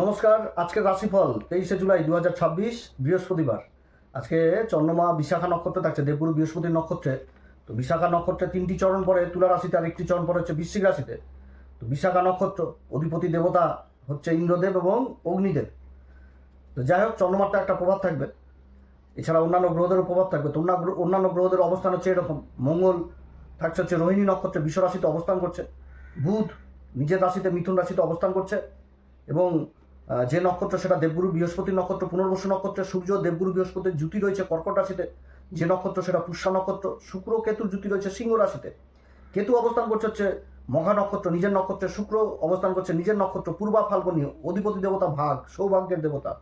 নমস্কার। আজকের রাশিফল 23শে জুলাই 2026 বৃহস্পতিবার। আজকে চন্দ্রমা বিশাখা নক্ষত্রে থাকছে, দেবগুরু বৃহস্পতির নক্ষত্রে। তো বিশাখা নক্ষত্রে 3টি চরণ পড়ে তুলা রাশিতে, আর একটি চরণ পড়ে হচ্ছে বৃশ্চিক রাশিতে। তো বিশাখা নক্ষত্র অধিপতি দেবতা হচ্ছে ইন্দ্রদেব এবং অগ্নিদেব। তো যাই হোক, চন্দ্রমার একটা প্রভাব থাকবে, এছাড়া অন্যান্য গ্রহদেরও প্রভাব থাকবে। তো অন্যান্য গ্রহদের অবস্থান হচ্ছে এরকম: মঙ্গল থাকছে হচ্ছে রোহিণী নক্ষত্রে বিষ রাশিতে অবস্থান করছে, বুধ নিজের রাশিতে মিথুন রাশিতে অবস্থান করছে, এবং যে নক্ষত্র সেটা দেবগুরু বৃহস্পতির নক্ষত্র পুনর্বসু নক্ষত্রে। সূর্য দেবগুরু বৃহস্পতির জুতি রয়েছে কর্কট রাশিতে, যে নক্ষত্র সেটা পুষ্যা নক্ষত্র। শুক্র কেতুর জুতি রয়েছে সিংহ রাশিতে। কেতু অবস্থান করছে হচ্ছে মঘা নক্ষত্র নিজের নক্ষত্রে, শুক্র অবস্থান করছে নিজের নক্ষত্র পূর্বা ফাল্গুনী, অধিপতি দেবতা ভাগ, সৌভাগ্যের দেবতা।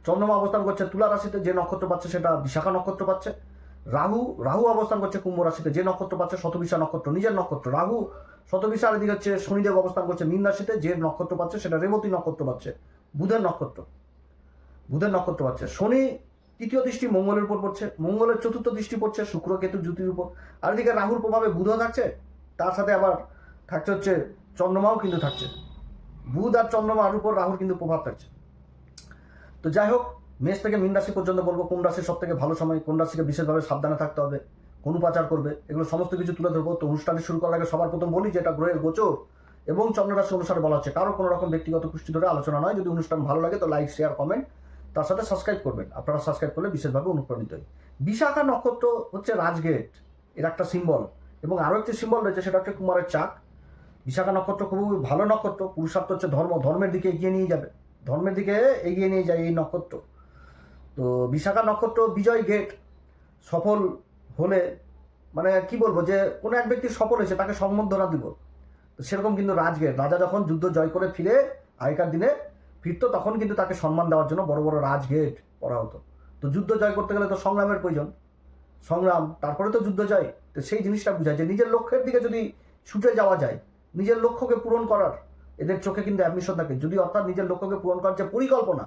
চন্দ্রমা অবস্থান করছে তুলা রাশিতে, যে নক্ষত্র পাচ্ছে সেটা বিশাখা নক্ষত্র পাচ্ছে। রাহু অবস্থান করছে কুম্ভ রাশিতে, যে নক্ষত্র পাচ্ছে শতবিশা নক্ষত্র নিজের নক্ষত্র। রাহু শতবিশা, আর এদিকে হচ্ছে শনিদেব অবস্থান করছে মীন রাশিতে, যে নক্ষত্র পাচ্ছে সেটা রেবতী নক্ষত্র পাচ্ছে, বুধের নক্ষত্র পাচ্ছে। শনি তৃতীয় দৃষ্টি মঙ্গলের উপর পড়ছে, মঙ্গলের চতুর্থ দৃষ্টি পড়ছে শুক্র কেতু জ্যোতির উপর। আর এদিকে রাহুর প্রভাবে বুধও থাকছে, তার সাথে আবার থাকছে হচ্ছে চন্দ্রমাও কিন্তু থাকছে। বুধ আর চন্দ্রমার উপর রাহুর কিন্তু প্রভাব থাকছে। তো যাই হোক, মেষ থেকে মীন রাশি পর্যন্ত বলবো কোন রাশির সব থেকে ভালো সময়, কোন রাশিকে বিশেষভাবে সাবধানে থাকতে হবে, কোন উপাচার করবে, এগুলো সমস্ত কিছু তুলে ধরবো। তো অনুষ্ঠানটি শুরু করার আগে সবার প্রথম বলি যে এটা গ্রহের গোচর এবং চন্দ্ররাশি অনুসারে বলা হচ্ছে, কারো কোনো রকম ব্যক্তিগত কুষ্টি ধরে আলোচনা নয়। যদি অনুষ্ঠান ভালো লাগে তো লাইক, শেয়ার, কমেন্ট, তার সাথে সাবস্ক্রাইব করবেন। আপনারা সাবস্ক্রাইব করলে বিশেষভাবে অনুপ্রাণিত হয়। বিশাখা নক্ষত্র হচ্ছে রাজগেট, এর একটা সিম্বল, এবং আরও একটি সিম্বল রয়েছে, সেটা হচ্ছে কুমারের চাক। বিশাখা নক্ষত্র খুবই ভালো নক্ষত্র, পুরুষার্থ হচ্ছে ধর্মের দিকে এগিয়ে নিয়ে যাবে, ধর্মের দিকে এগিয়ে নিয়ে যায় এই নক্ষত্র। তো বিশাখা নক্ষত্র বিজয় গেট, সফল হলে মানে কি বলবো, যে কোনো এক ব্যক্তি সফল হয়েছে তাকে সম্বর্ধনা দিব। তো সেরকম কিন্তু রাজগেট, রাজা যখন যুদ্ধ জয় করে ফিরে আগেকার দিনে ফিরতো, তখন কিন্তু তাকে সম্মান দেওয়ার জন্য বড় বড় রাজগেট করা হতো। তো যুদ্ধ জয় করতে গেলে তো সংগ্রামের প্রয়োজন, সংগ্রাম তারপরে তো যুদ্ধ জয়। তো সেই জিনিসটা বোঝায় যে নিজের লক্ষ্যের দিকে যদি ছুটে যাওয়া যায়, নিজের লক্ষ্যকে পূরণ করার এদের চোখে কিন্তু অ্যাম্বিশন থাকে। যদি অর্থাৎ নিজের লক্ষ্যকে পূরণ করার যে পরিকল্পনা,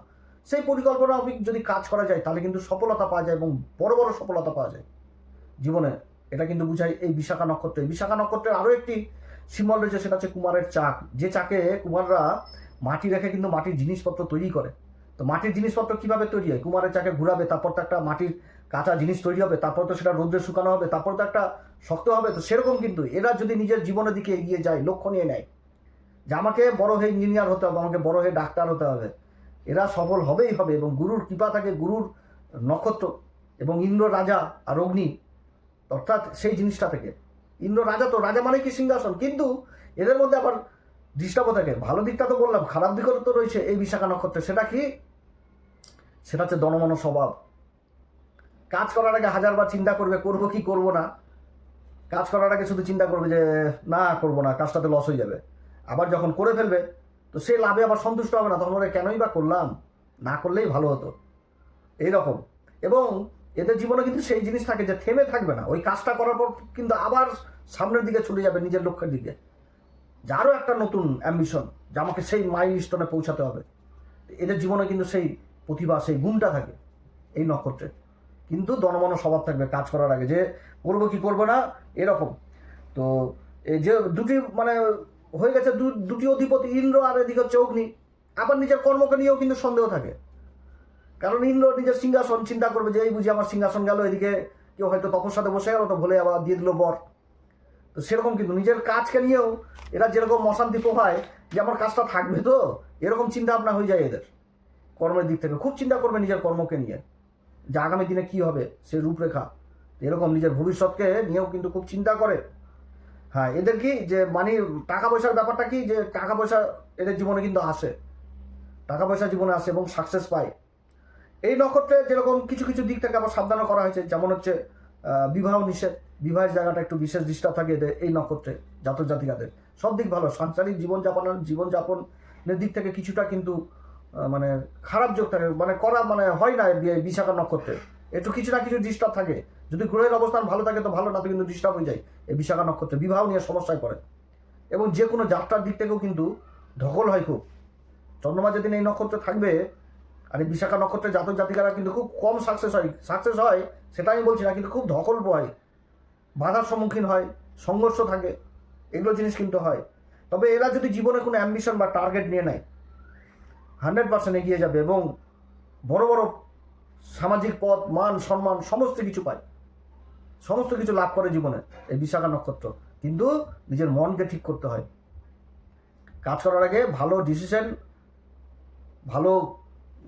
সেই পরিকল্পনা যদি কাজ করা যায় তাহলে কিন্তু সফলতা পাওয়া যায়, এবং বড় বড় সফলতা পাওয়া যায় জীবনে। এটা কিন্তু বুঝায় এই বিশাখা নক্ষত্র। এই বিশাখা নক্ষত্রের আরও একটি সিম্বল রয়েছে, সেটা হচ্ছে কুমারের চাক, যে চাকে কুমাররা মাটি রেখে কিন্তু মাটির জিনিসপত্র তৈরি করে। তো মাটির জিনিসপত্র কিভাবে তৈরি হয়? কুমারের চাকে ঘুরাবে, তারপর তো একটা মাটির কাঁচা জিনিস তৈরি হবে, তারপর তো সেটা রোদ্রে শুকানো হবে, তারপর তো একটা শক্ত হবে। তো সেরকম কিন্তু এরা যদি নিজের জীবনের দিকে এগিয়ে যায়, লক্ষ্য নিয়ে নেয় যে আমাকে বড় হয়ে ইঞ্জিনিয়ার হতে হবে, আমাকে বড় হয়ে ডাক্তার হতে হবে, এরা সফল হবেই হবে। এবং গুরুর কৃপা থাকে, গুরুর নক্ষত্র, এবং ইন্দ্র রাজা আর অগ্নি, অর্থাৎ সেই জিনিসটা থেকে। ইন্দ্র রাজা, তো রাজা মানে কি সিংহাসন, কিন্তু এদের মধ্যে আবার ডিস্টার্বও থাকে। ভালো দিকটা তো বললাম, খারাপ দিকও তো রয়েছে এই বিশাখা নক্ষত্রে। সেটা কি? সেটা হচ্ছে দনমন স্বভাব। কাজ করার আগে হাজারবার চিন্তা করবে করবো কি করবো না। কাজ করার আগে শুধু চিন্তা করবে যে না করবো না, কাজটাতে লস হয়ে যাবে। আবার যখন করে ফেলবে তো সে লাভে আবার সন্তুষ্ট হবে না, তখন বলে কেনই বা করলাম, না করলেই ভালো হতো, এইরকম। এবং এদের জীবনে কিন্তু সেই জিনিস থাকে যে থেমে থাকবে না, ওই কাজটা করার পর কিন্তু আবার সামনের দিকে চলে যাবে, নিজের লক্ষ্যের দিকে, যে আরও একটা নতুন অ্যাম্বিশন, যে আমাকে সেই মাইল স্টোনে পৌঁছাতে হবে। এদের জীবনে কিন্তু সেই প্রতিভা, সেই গুণটা থাকে এই নক্ষত্রে। কিন্তু দনমন স্বভাব থাকবে কাজ করার আগে, যে করবো কি করবো না, এরকম। তো এই যে দুটি মানে হয়ে গেছে, দুটি অধিপতি ইন্দ্র, আর এদিকে হচ্ছে অগ্নি। আবার নিজের কর্মকে নিয়েও কিন্তু সন্দেহ থাকে, কারণ ইন্দ্র নিজের সিংহাসন চিন্তা করবে যে এই বুঝি আমার সিংহাসন গেল, এদিকে কেউ হয়তো তপস্যাতে বসে গেল, তো বলে আবার দিয়ে দিল বর। তো সেরকম কিন্তু নিজের কাজকে নিয়েও এরা যেরকম অশান্তি পোহায় যে আমার কাজটা থাকবে, তো এরকম চিন্তা ভাবনা হয়ে যায় এদের। কর্মের দিক থেকে খুব চিন্তা করবে নিজের কর্মকে নিয়ে, যে আগামী দিনে কি হবে সে রূপরেখা, এরকম নিজের ভবিষ্যৎকে নিয়েও কিন্তু খুব চিন্তা করে। হ্যাঁ, এদের কি যে মানে টাকা পয়সার ব্যাপারটা কি, যে টাকা পয়সা এদের জীবনে কিন্তু আসে, টাকা পয়সা জীবনে আসে এবং সাকসেস পায়। এই নক্ষত্রে যেরকম কিছু কিছু দিক থেকে আবার সাবধান করা হয়েছে, যেমন হচ্ছে বিবাহ নিষেধ, বিবাহের জায়গাটা একটু বিশেষ ডিস্টার্ব থাকে এদের এই নক্ষত্রে। জাতক জাতিকাদের সব দিক ভালো, সাংসারিক জীবনযাপনের দিক থেকে কিছুটা কিন্তু মানে খারাপ যোগ থাকে, মানে করা মানে হয় না বিশাখা নক্ষত্রে, একটু কিছু না কিছু ডিস্টার্ব থাকে। যদি গ্রহের অবস্থান ভালো থাকে তো ভালো, না তো কিন্তু ডিস্টার্ব হয়ে যায় এই বিশাখা নক্ষত্রে, বিবাহ নিয়ে সমস্যায় পড়ে। এবং যে কোনো যাত্রার দিক থেকেও কিন্তু ধকল হয় খুব। চন্দ্রমা যেদিন এই নক্ষত্রে থাকবে, আর এই বিশাখা নক্ষত্রের জাতক জাতিকারা কিন্তু খুব কম সাকসেস হয় সেটা আমি বলছি না, কিন্তু খুব ধকল হয়, বাধার সম্মুখীন হয়, সংঘর্ষ থাকে, এগুলো জিনিস কিন্তু হয়। তবে এরা যদি জীবনে কোনো অ্যাম্বিশন বা টার্গেট নিয়ে নেয়, 100% এগিয়ে যাবে এবং বড় বড় সামাজিক পদ, মান, সম্মান সমস্ত কিছু পায়, সমস্ত কিছু লাভ করে জীবনে এই বিশাখা নক্ষত্র। কিন্তু নিজের মনকে ঠিক করতে হয়। কাজ করার আগে ভালো ডিসিশন, ভালো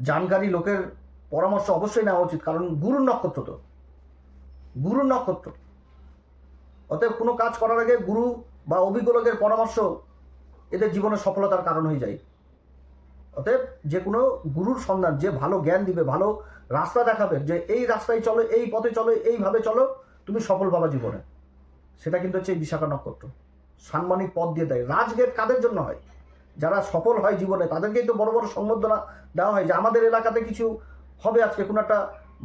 জানকারী লোকের পরামর্শ অবশ্যই নেওয়া উচিত, কারণ গুরুর নক্ষত্র তো, গুরুর নক্ষত্র। অতএব কোনো কাজ করার আগে গুরু বা অভিজ্ঞ লোকের পরামর্শ এদের জীবনে সফলতার কারণ হয়ে যায়। অতএব যে কোনো গুরুর সন্ধান, যে ভালো জ্ঞান দিবে, ভালো রাস্তা দেখাবে, যে এই রাস্তায় চলো, এই পথে চলো, এইভাবে চলো, তুমি সফল পাবা জীবনে, সেটা কিন্তু হচ্ছে এই বিশাখা নক্ষত্র। সাম্মানিক পদ দিয়ে দেয়। রাজগেট কাদের জন্য হয়? যারা সফল হয় জীবনে তাদেরকেই তো বড় বড় সম্বর্ধনা দেওয়া হয়, যে আমাদের এলাকাতে কিছু হবে আজকে, কোনো একটা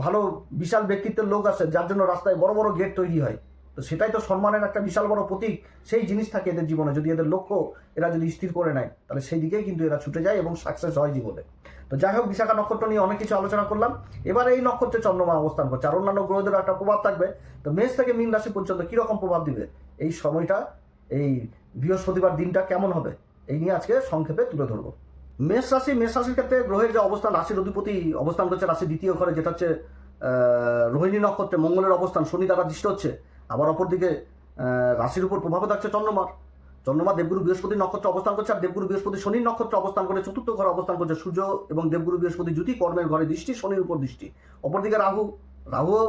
ভালো বিশাল ব্যক্তিত্বের লোক আছে যার জন্য রাস্তায় বড় বড় গেট তৈরি হয়। তো সেটাই তো সম্মানের একটা বিশাল বড় প্রতীক। সেই জিনিস থাকে এদের জীবনে, যদি এদের লক্ষ্য এরা যদি স্থির করে নেয় তাহলে সেই দিকেই কিন্তু এরা ছুটে যায় এবং সাকসেস হয় জীবনে। তো যাই হোক, বিশাখা নক্ষত্র নিয়ে অনেক কিছু আলোচনা করলাম। এবার এই নক্ষত্রে চন্দ্রমা অবস্থান করছে, আর অন্যান্য গ্রহদেরও একটা প্রভাব থাকবে। তো মেষ থেকে মীন রাশি পর্যন্ত কীরকম প্রভাব দিবে এই সময়টা, এই বৃহস্পতিবার দিনটা কেমন হবে, এই নিয়ে আজকে সংক্ষেপে তুলে ধরবো। মেষ রাশির ক্ষেত্রে গ্রহের যে অবস্থান, রাশির অধিপতি অবস্থান করছে রাশির দ্বিতীয় ঘরে, যেটা হচ্ছে রোহিণী নক্ষত্রে মঙ্গলের অবস্থান, শনি দ্বারা দৃষ্ট হচ্ছে। আবার অপরদিকে রাশির উপর প্রভাব থাকছে চন্দ্রমা দেবগুরু বৃহস্পতির নক্ষত্রে অবস্থান করছে, আর দেবগুরু বৃহস্পতি শনির নক্ষত্রে অবস্থান করে চতুর্থ ঘরে অবস্থান করছে। সূর্য এবং দেবগুরু বৃহস্পতি জুতি, কর্মের ঘরে দৃষ্টি, শনির উপর দৃষ্টি। অপরদিকে রাহুও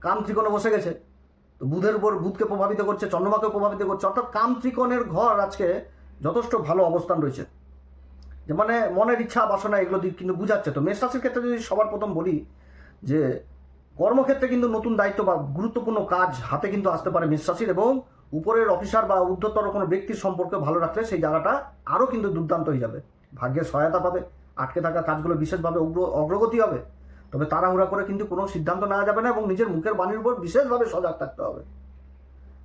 কাম ত্রিকোণে বসে গেছে, তো বুধের উপর, বুধকে প্রভাবিত করছে, চন্দ্রমাকেও প্রভাবিত করছে। অর্থাৎ কাম ত্রিকোণের ঘর আজকে যথেষ্ট ভালো অবস্থান রয়েছে, যে মানে মনের ইচ্ছা বাসনা এগুলো দিক কিন্তু বুঝাচ্ছে। তো মেষ রাশির ক্ষেত্রে যদি সবার প্রথম বলি যে কর্মক্ষেত্রে কিন্তু নতুন দায়িত্ব বা গুরুত্বপূর্ণ কাজ হাতে কিন্তু আসতে পারে মেষ রাশির, এবং উপরের অফিসার বা ঊর্ধ্বতর কোনো ব্যক্তির সম্পর্কে ভালো রাখলে সেই জায়গাটা আরও কিন্তু দুর্দান্ত হয়ে যাবে। ভাগ্যের সহায়তা পাবে, আটকে থাকা কাজগুলো বিশেষভাবে অগ্রগতি হবে। তবে তাড়াহুড়া করে কিন্তু কোনো সিদ্ধান্ত নেওয়া যাবে না, এবং নিজের মুখের বাণীর উপর বিশেষভাবে সজাগ থাকতে হবে।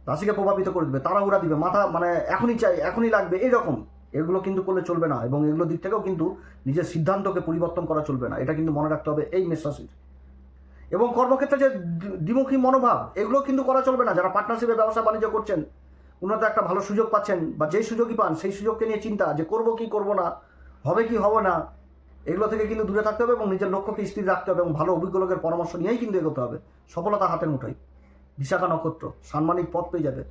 রাশিকে প্রভাবিত করে দেবে, তাড়াহুড়া দিবে, মাথা মানে এখনই চাই, এখনই লাগবে, এইরকম এগুলো কিন্তু করলে চলবে না, এবং এগুলো দিক থেকেও কিন্তু নিজের সিদ্ধান্তকে পরিবর্তন করা চলবে না। এটা কিন্তু মনে রাখতে হবে এই মেষ রাশির। এবং কর্মক্ষেত্রে যে দ্বিমুখী মনোভাব, এগুলো কিন্তু করা চলবে না। যারা পার্টনারশিপে ব্যবসা বাণিজ্য করছেন, কোনো তো একটা ভালো সুযোগ পাচ্ছেন, বা যেই সুযোগই পান সেই সুযোগকে নিয়ে চিন্তা, যে করবো কি করবো না, হবে কি হবে না, এগুলো থেকে কিন্তু দূরে থাকতে হবে এবং নিজের লক্ষ্যকে স্থির রাখতে হবে, এবং ভালো অভিজ্ঞ লোকের পরামর্শ নিয়েই কিন্তু এগোতে হবে। সফলতা হাতের মুঠোয়। বিশাখা নক্ষত্র সাম্মানিক পথ পেয়ে যাবে,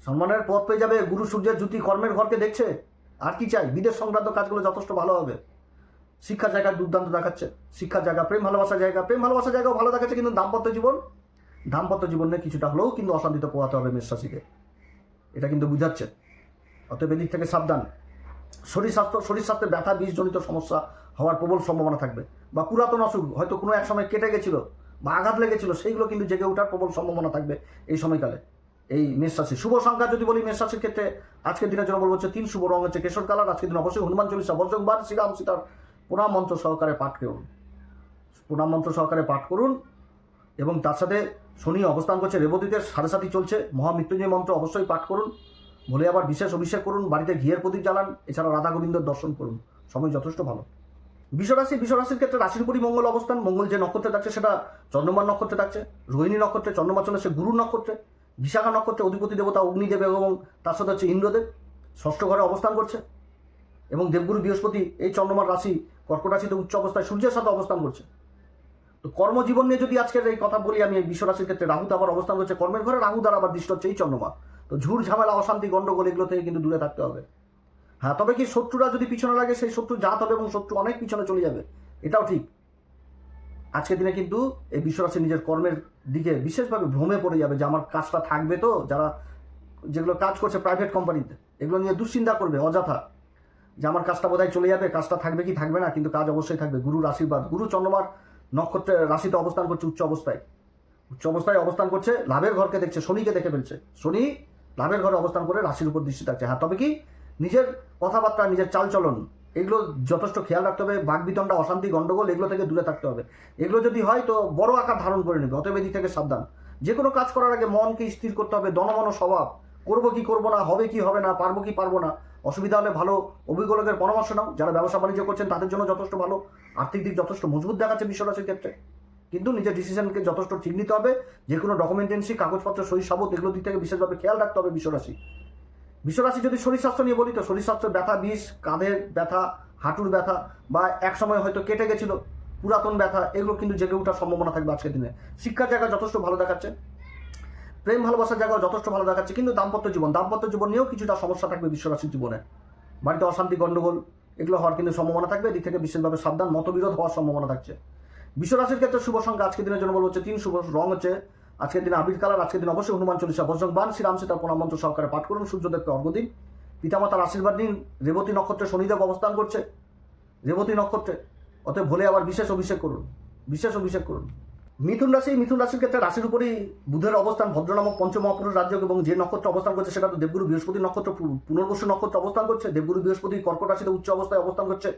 সম্মানের পথ পেয়ে যাবে। গুরু সূর্যের জ্যোতি কর্মের ঘরকে দেখছে, আর কি চাই? বিদেশ সংক্রান্ত কাজগুলো যথেষ্ট ভালো হবে। শিক্ষার জায়গা দুর্দান্ত দেখাচ্ছে, শিক্ষার জায়গা, প্রেম ভালোবাসার জায়গাও ভালো দেখাচ্ছে। কিন্তু দাম্পত্য জীবনে কিছুটা হলেও কিন্তু অশান্তিতে পোহাতে হবে মেষ রাশিকে, এটা কিন্তু বুঝাচ্ছে। অতএব এদিক থেকে সাবধান। শরীর স্বাস্থ্যে ব্যথা, বিষজনিত সমস্যা হওয়ার প্রবল সম্ভাবনা থাকবে, বা পুরাতন অসুখ হয়তো কোনো এক সময় কেটে গেছিল বা আঘাত লেগেছিল, সেইগুলো কিন্তু জেগে ওঠার প্রবল সম্ভাবনা থাকবে এই সময়কালে এই মেষ রাশি। শুভ সংখ্যা যদি বলি মেষ রাশির ক্ষেত্রে আজকের দিনের জন্য বলবো হচ্ছে 3, শুভ রং হচ্ছে কেশর কালার। আজকের দিন অবশ্যই হনুমান চল্লিশা, বজ্রংবার, শ্রীরাম সীতার প্রণাম মন্ত্র সহকারে পাঠ করুন। এবং তার সাথে শনি অবস্থান করছে রেবতীতে, 7.5 চলছে, মহামৃত্যুঞ্জয় মন্ত্র অবশ্যই পাঠ করুন। বলে আবার বিশেষ অভিষেক করুন, বাড়িতে ঘিয়ের প্রদীপ জ্বালান, এছাড়া রাধা গোবিন্দর দর্শন করুন। সময় যথেষ্ট ভালো। বিশ্বরাশির ক্ষেত্রে রাশির উপরই মঙ্গল অবস্থান। মঙ্গল যে নক্ষত্রে থাকছে সেটা চন্দ্রমার নক্ষত্রে থাকছে, রোহিণী নক্ষত্রে। চন্দ্রমা চলে সে গুরুর নক্ষত্রে। বিশাখা নক্ষত্রে অধিপতি দেবতা অগ্নিদেব এবং তার সাথে হচ্ছে ইন্দ্রদেব, 6ষ্ঠ ঘরে অবস্থান করছে। এবং দেবগুরু বৃহস্পতি এই চন্দ্রমার রাশি কর্কট রাশিতে উচ্চ অবস্থায় সূর্যের সাথে অবস্থান করছে। তো কর্মজীবন নিয়ে যদি আজকের এই কথা বলি আমি, বিশ্বরাশির ক্ষেত্রে রাহু আবার অবস্থান করছে কর্মের ঘরে, রাহু দ্বারা আবার দৃষ্ট হচ্ছে এই চন্দ্রমা। তো ঝুড় ঝামেলা, অশান্তি, গন্ডগোল এগুলো থেকে কিন্তু দূরে থাকতে হবে। হ্যাঁ, তবে কি শত্রুরা যদি পিছনে লাগে সেই শত্রু জাত হবে এবং শত্রু অনেক পিছনে চলে যাবে, এটাও ঠিক। আজকের দিনে কিন্তু এই বিশ্বরাশি নিজের কর্মের দিকে বিশেষভাবে ভ্রমে পড়ে যাবে, যে আমার কাজটা থাকবে তো। যারা যেগুলো কাজ করছে প্রাইভেট কোম্পানিতে, এগুলো নিয়ে দুশ্চিন্তা করবে অযথা, যে আমার কাজটা বোধহয় চলে যাবে, কাজটা থাকবে কি থাকবে না, কিন্তু কাজ অবশ্যই থাকবে। গুরুর আশীর্বাদ। গুরু চন্দ্রমার নক্ষত্রে রাশিতে অবস্থান করছে উচ্চ অবস্থায় অবস্থান করছে, লাভের ঘরকে দেখছে, শনিকে দেখে ফেলছে। শনি লাভের ঘরে অবস্থান করে রাশির উপর দৃষ্টি থাকছে। হ্যাঁ, তবে কি নিজের কথাবার্তা, নিজের চালচলন এগুলো যথেষ্ট খেয়াল রাখতে হবে। বাকবিতণ্ডা, অশান্তি, গন্ডগোল এগুলো থেকে দূরে থাকতে হবে। এগুলো যদি হয় তো বড় আকার ধারণ করে নেবে। অতএব এদিক থেকে সাবধান। যে কোনো কাজ করার আগে মনকে স্থির করতে হবে। দনমন স্বভাব, করবো কি করবো না, হবে কি হবে না, পারবো কি পারবো না। অসুবিধা হলে ভালো অভিজ্ঞ লোকের পরামর্শ নাও। যারা ব্যবসা বাণিজ্য করছেন তাদের জন্য যথেষ্ট ভালো, আর্থিক দিক যথেষ্ট মজবুত দেখাচ্ছে বিশ্বরাশির ক্ষেত্রে। কিন্তু নিজের ডিসিশনকে যথেষ্ট ঠিক নিতে হবে। যে কোনো ডকুমেন্টেন্সি, কাগজপত্র, সই সাবুত এগুলো দিক থেকে বিশেষভাবে খেয়াল রাখতে হবে বিশ্বরাশি। যদি শরীর স্বাস্থ্য নিয়ে বলি তো শরীর স্বাস্থ্য ব্যথা, বিষ, কাঁধের ব্যথা, হাঁটুর ব্যথা বা এক সময় হয়তো কেটে গেছিল পুরাতন ব্যথা, এগুলো কিন্তু জেগে ওঠার সম্ভাবনা থাকবে আজকের দিনে। শিক্ষার জায়গা যথেষ্ট ভালো দেখাচ্ছে, প্রেম ভালোবাসার জায়গাও যথেষ্ট ভালো দেখাচ্ছে, কিন্তু দাম্পত্য জীবন নিয়েও কিছুটা সমস্যা থাকবে বিশ্বরাশির জীবনে। বাড়িতে অশান্তি গণ্ডগোল এগুলো হওয়ার কিন্তু সম্ভাবনা থাকবে, এদিক থেকে বিশেষভাবে সাবধান, মতবিরোধ হওয়ার সম্ভাবনা থাকছে। বিশ্বরাশির ক্ষেত্রে শুভ সংখ্যা আজকের দিনের জন্য বলবো হচ্ছে 3, শুভ রং হচ্ছে আজকের দিনে আবির কালার। আজকের দিন অবশ্যই হনুমান চল্লিশা বজরংবাণ শ্রীরাম সীতার প্রণাম মন্ত্র সহকারে পাঠ করুন, সূর্যদেবকে অর্ঘ্য দিন, পিতামাতার আশীর্বাদ নিন। রেবতী নক্ষত্রে শনিদেব অবস্থান করছে, রেবতী নক্ষত্রে, অতএব ভোলে আবার বিশেষ অভিষেক করুন। মিথুন রাশির ক্ষেত্রে রাশির উপরই বুধের অবস্থান, ভদ্র নামক পঞ্চমহাপুরুষ রাজ্য, এবং যে নক্ষত্র অবস্থান করছে সেটা তো দেবগুরু বৃহস্পতি নক্ষত্র, পুনর্বসু নক্ষত্র অবস্থান করছে। দেবগুরু বৃহস্পতি কর্কট রাশিতে উচ্চ অবস্থায় অবস্থান করছে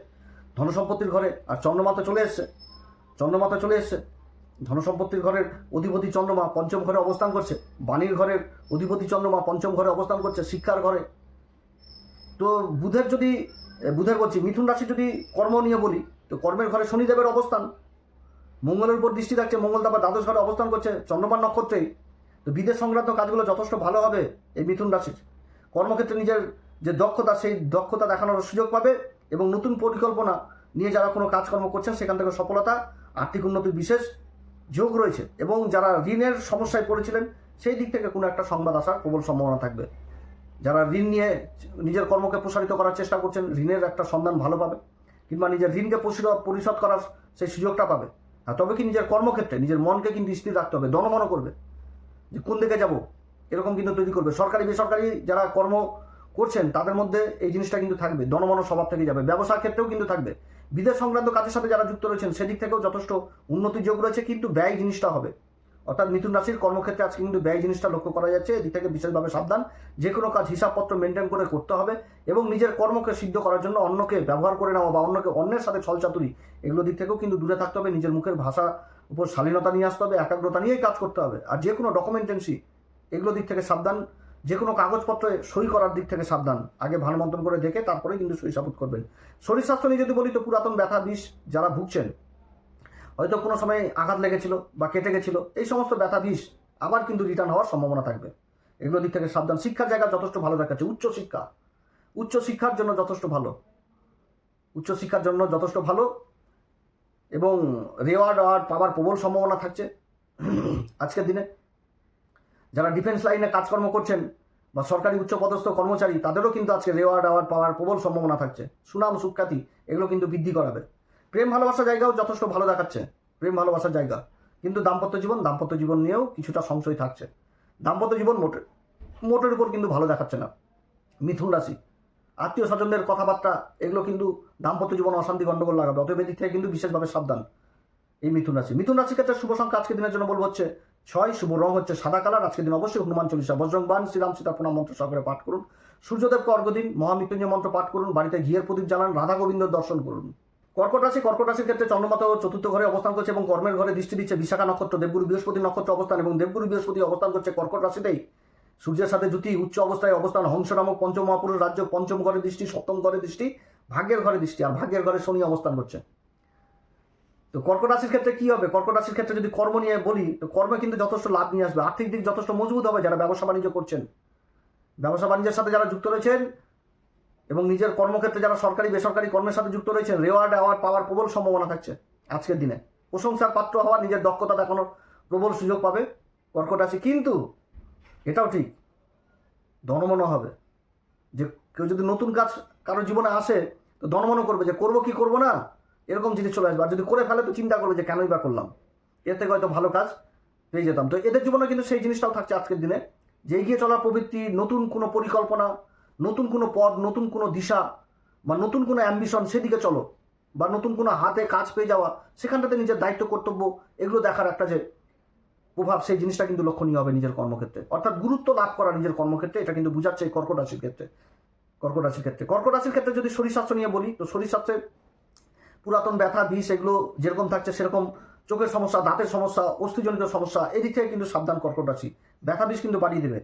ধনসম্পত্তির ঘরে। আর চন্দ্রমা তো চলে এসছে, ধনসম্পত্তির ঘরের অধিপতি চন্দ্রমা পঞ্চম ঘরে অবস্থান করছে, বাণীর ঘরের অধিপতি চন্দ্রমা পঞ্চম ঘরে অবস্থান করছে, শিক্ষার ঘরে। তো মিথুন রাশি যদি কর্ম নিয়ে বলি, তো কর্মের ঘরে শনিদেবের অবস্থান, মঙ্গলের উপর দৃষ্টি থাকছে, মঙ্গল তারপর দ্বাদশ ঘরে অবস্থান করছে চন্দ্রমার নক্ষত্রে। তো বিদেশ সংক্রান্ত কাজগুলো যথেষ্ট ভালো হবে এই মিথুন রাশির। কর্মক্ষেত্রে নিজের যে দক্ষতা, সেই দক্ষতা দেখানোর সুযোগ পাবে, এবং নতুন পরিকল্পনা নিয়ে যারা কোনো কাজকর্ম করছেন সেখান থেকে সফলতা, আর্থিক উন্নতির বিশেষ যোগ রয়েছে। এবং যারা ঋণের সমস্যায় পড়েছিলেন সেই দিক থেকে কোনো একটা সংবাদ আসার প্রবল সম্ভাবনা থাকবে। যারা ঋণ নিয়ে নিজের কর্মকে প্রসারিত করার চেষ্টা করছেন, ঋণের একটা সন্ধান ভালো পাবে, কিংবা নিজের ঋণকে পরিশোধ করার সেই সুযোগটা পাবে। আর তবে কি নিজের কর্মক্ষেত্রে নিজের মনকে কিন্তু স্থির রাখতে হবে, দনমন করবে যে কোন দিকে যাব, এরকম কিন্তু তৈরি করবে। সরকারি বেসরকারি যারা কর্ম করছেন তাদের মধ্যে এই জিনিসটা কিন্তু থাকবে, দনমন স্বভাব থেকে যাবে। ব্যবসার ক্ষেত্রেও কিন্তু থাকবে, বিদেশ সংক্রান্ত কাজের সাথে যারা যুক্ত রয়েছেন সেদিক থেকেও যথেষ্ট উন্নতির যোগ রয়েছে, কিন্তু ব্যয় জিনিসটা হবে। অর্থাৎ মিথুন রাশির কর্মক্ষেত্রে আজকে কিন্তু ব্যয় জিনিসটা লক্ষ্য করা যাচ্ছে, এদিক থেকে বিশেষভাবে সাবধান। যে কোনো কাজ হিসাবপত্র মেনটেন করে করতে হবে, এবং নিজের কর্মকে সিদ্ধ করার জন্য অন্যকে ব্যবহার করে নেওয়া বা অন্যের সাথে ছলচাতুরি, এগুলো দিক থেকেও কিন্তু দূরে থাকতে হবে। নিজের মুখের ভাষা উপর শালীনতা নিয়ে আসতে হবে, একাগ্রতা নিয়েই কাজ করতে হবে। আর যে কোনো ডকুমেন্টেন্সি এগুলো দিক থেকে সাবধান, যে কোনো কাগজপত্রে সই করার দিক থেকে সাবধান, আগে ভান মন্থন করে দেখে তারপরেই কিন্তু সই সাবুত করবেন। শরীর স্বাস্থ্য নিয়ে যদি বলি, তো পুরাতন ব্যথা বিষ যারা ভুগছেন, হয়তো কোনো সময় আঘাত লেগেছিল বা কেটে গেছিল, এই সমস্ত ব্যথা বিষ আবার কিন্তু রিটার্ন হওয়ার সম্ভাবনা থাকবে, এগুলো দিক থেকে সাবধান। শিক্ষার জায়গা যথেষ্ট ভালো দেখাচ্ছে, উচ্চশিক্ষার জন্য যথেষ্ট ভালো, এবং রেওয়ার্ড পাওয়ার প্রবল সম্ভাবনা থাকছে আজকের দিনে। যারা ডিফেন্স লাইনে কাজকর্ম করছেন বা সরকারি উচ্চপদস্থ কর্মচারী, তাদেরও কিন্তু আজকে রেওয়ার্ড পাওয়ার প্রবল সম্ভাবনা থাকছে, সুনাম সুখ্যাতি এগুলো কিন্তু বৃদ্ধি করাবে। প্রেম ভালোবাসার জায়গাও যথেষ্ট ভালো দেখাচ্ছে, কিন্তু দাম্পত্য জীবন নিয়েও কিছুটা সংশয় থাকছে। দাম্পত্য জীবন মোটের উপর কিন্তু ভালো দেখাচ্ছে না মিথুন রাশি। আত্মীয় স্বজনদের কথাবার্তা এগুলো কিন্তু দাম্পত্য জীবন অশান্তি গণ্ডগোল লাগাবে, অতএব এদিক থেকে কিন্তু বিশেষভাবে সাবধান এই মিথুন রাশির ক্ষেত্রে শুভ সংখ্যা আজকের দিনের জন্য বলবো হচ্ছে 6, শুভ রং হচ্ছে সাদা কালার। আজকের দিন অবশ্যই হনুমান চল্লিশা বজরংবাণ শ্রীরাম সীতার প্রণাম মন্ত্র সহকারে পাঠ করুন, সূর্যদেবকে অর্ঘ্য দিন, মহামৃত্যুঞ্জয় মন্ত্র পাঠ করুন, বাড়িতে ঘিয়ের প্রদীপ জ্বালান, রাধা গোবিন্দর দর্শন করুন। কর্কট রাশির ক্ষেত্রে চন্দ্রমা চতুর্থ ঘরে অবস্থান করছে এবং কর্মের ঘরে দৃষ্টি দিচ্ছে বিশাখা নক্ষত্র, দেবগুরু বৃহস্পতি নক্ষত্র অবস্থান, এবং দেবগুরু বৃহস্পতি অবস্থান করছে কর্কট রাশিতেই, সূর্যের সাথে জ্যোতি উচ্চ অবস্থায় অবস্থান, হংস নামক পঞ্চমহাপুরুষ রাজ্য পঞ্চম ঘরে দৃষ্টি, সপ্তম ঘরে দৃষ্টি, ভাগ্যের ঘরে দৃষ্টি, আর ভাগ্যের ঘরে শনি অবস্থান করছে। তো কর্কট রাশির ক্ষেত্রে কি হবে? কর্কট রাশির ক্ষেত্রে যদি কর্ম নিয়ে বলি, তো কর্মে কিন্তু যথেষ্ট লাভ নিয়ে আসবে, আর্থিক দিক যথেষ্ট মজবুত হবে। যারা ব্যবসা বাণিজ্য করছেন, ব্যবসা বাণিজ্যের সাথে যারা যুক্ত রয়েছেন, এবং নিজের কর্মক্ষেত্রে যারা সরকারি বেসরকারি কর্মের সাথে যুক্ত রয়েছেন, রেওয়ার্ড পাওয়ার প্রবল সম্ভাবনা থাকছে আজকের দিনে। প্রশংসার পাত্র হওয়া, নিজের দক্ষতা দেখানোর প্রবল সুযোগ পাবে কর্কট রাশি। কিন্তু এটাও ঠিক, দনমন হবে, যে কেউ যদি নতুন কাজ কারোর জীবনে আসে, তো দনমন করবে যে করবো কি করবো না, এরকম জিনিস চলে আসবে। আর যদি করে ফেলে তো চিন্তা করবে যে কেনই বা করলাম, এর থেকে হয়তো ভালো কাজ পেয়ে যেতাম। তো এদের জীবনে কিন্তু সেই জিনিসটাও থাকছে আজকের দিনে, যে এগিয়ে চলার প্রবৃত্তি, নতুন কোনো পরিকল্পনা, নতুন কোনো পদ, নতুন কোনো দিশা, বা নতুন কোনো অ্যাম্বিশন, সেদিকে চলো, বা নতুন কোনো হাতে কাজ পেয়ে যাওয়া, সেখানটাতে নিজের দায়িত্ব কর্তব্য এগুলো দেখার একটা যে প্রভাব, সেই জিনিসটা কিন্তু লক্ষণীয় হবে নিজের কর্মক্ষেত্রে। অর্থাৎ গুরুত্ব লাভ করা নিজের কর্মক্ষেত্রে, এটা কিন্তু বোঝাচ্ছে কর্কট রাশির ক্ষেত্রে। কর্কট রাশির ক্ষেত্রে যদি শরীর স্বাস্থ্য নিয়ে বলি, তো শরীর স্বাস্থ্যে পুরাতন ব্যথা বিষ এগুলো যেরকম থাকছে, সেরকম চোখের সমস্যা, দাঁতের সমস্যা, অস্থিজনিত সমস্যা, এদিক থেকে কিন্তু সাবধান কর্কট রাশি। ব্যথা বিষ কিন্তু বাড়িয়ে দেবে।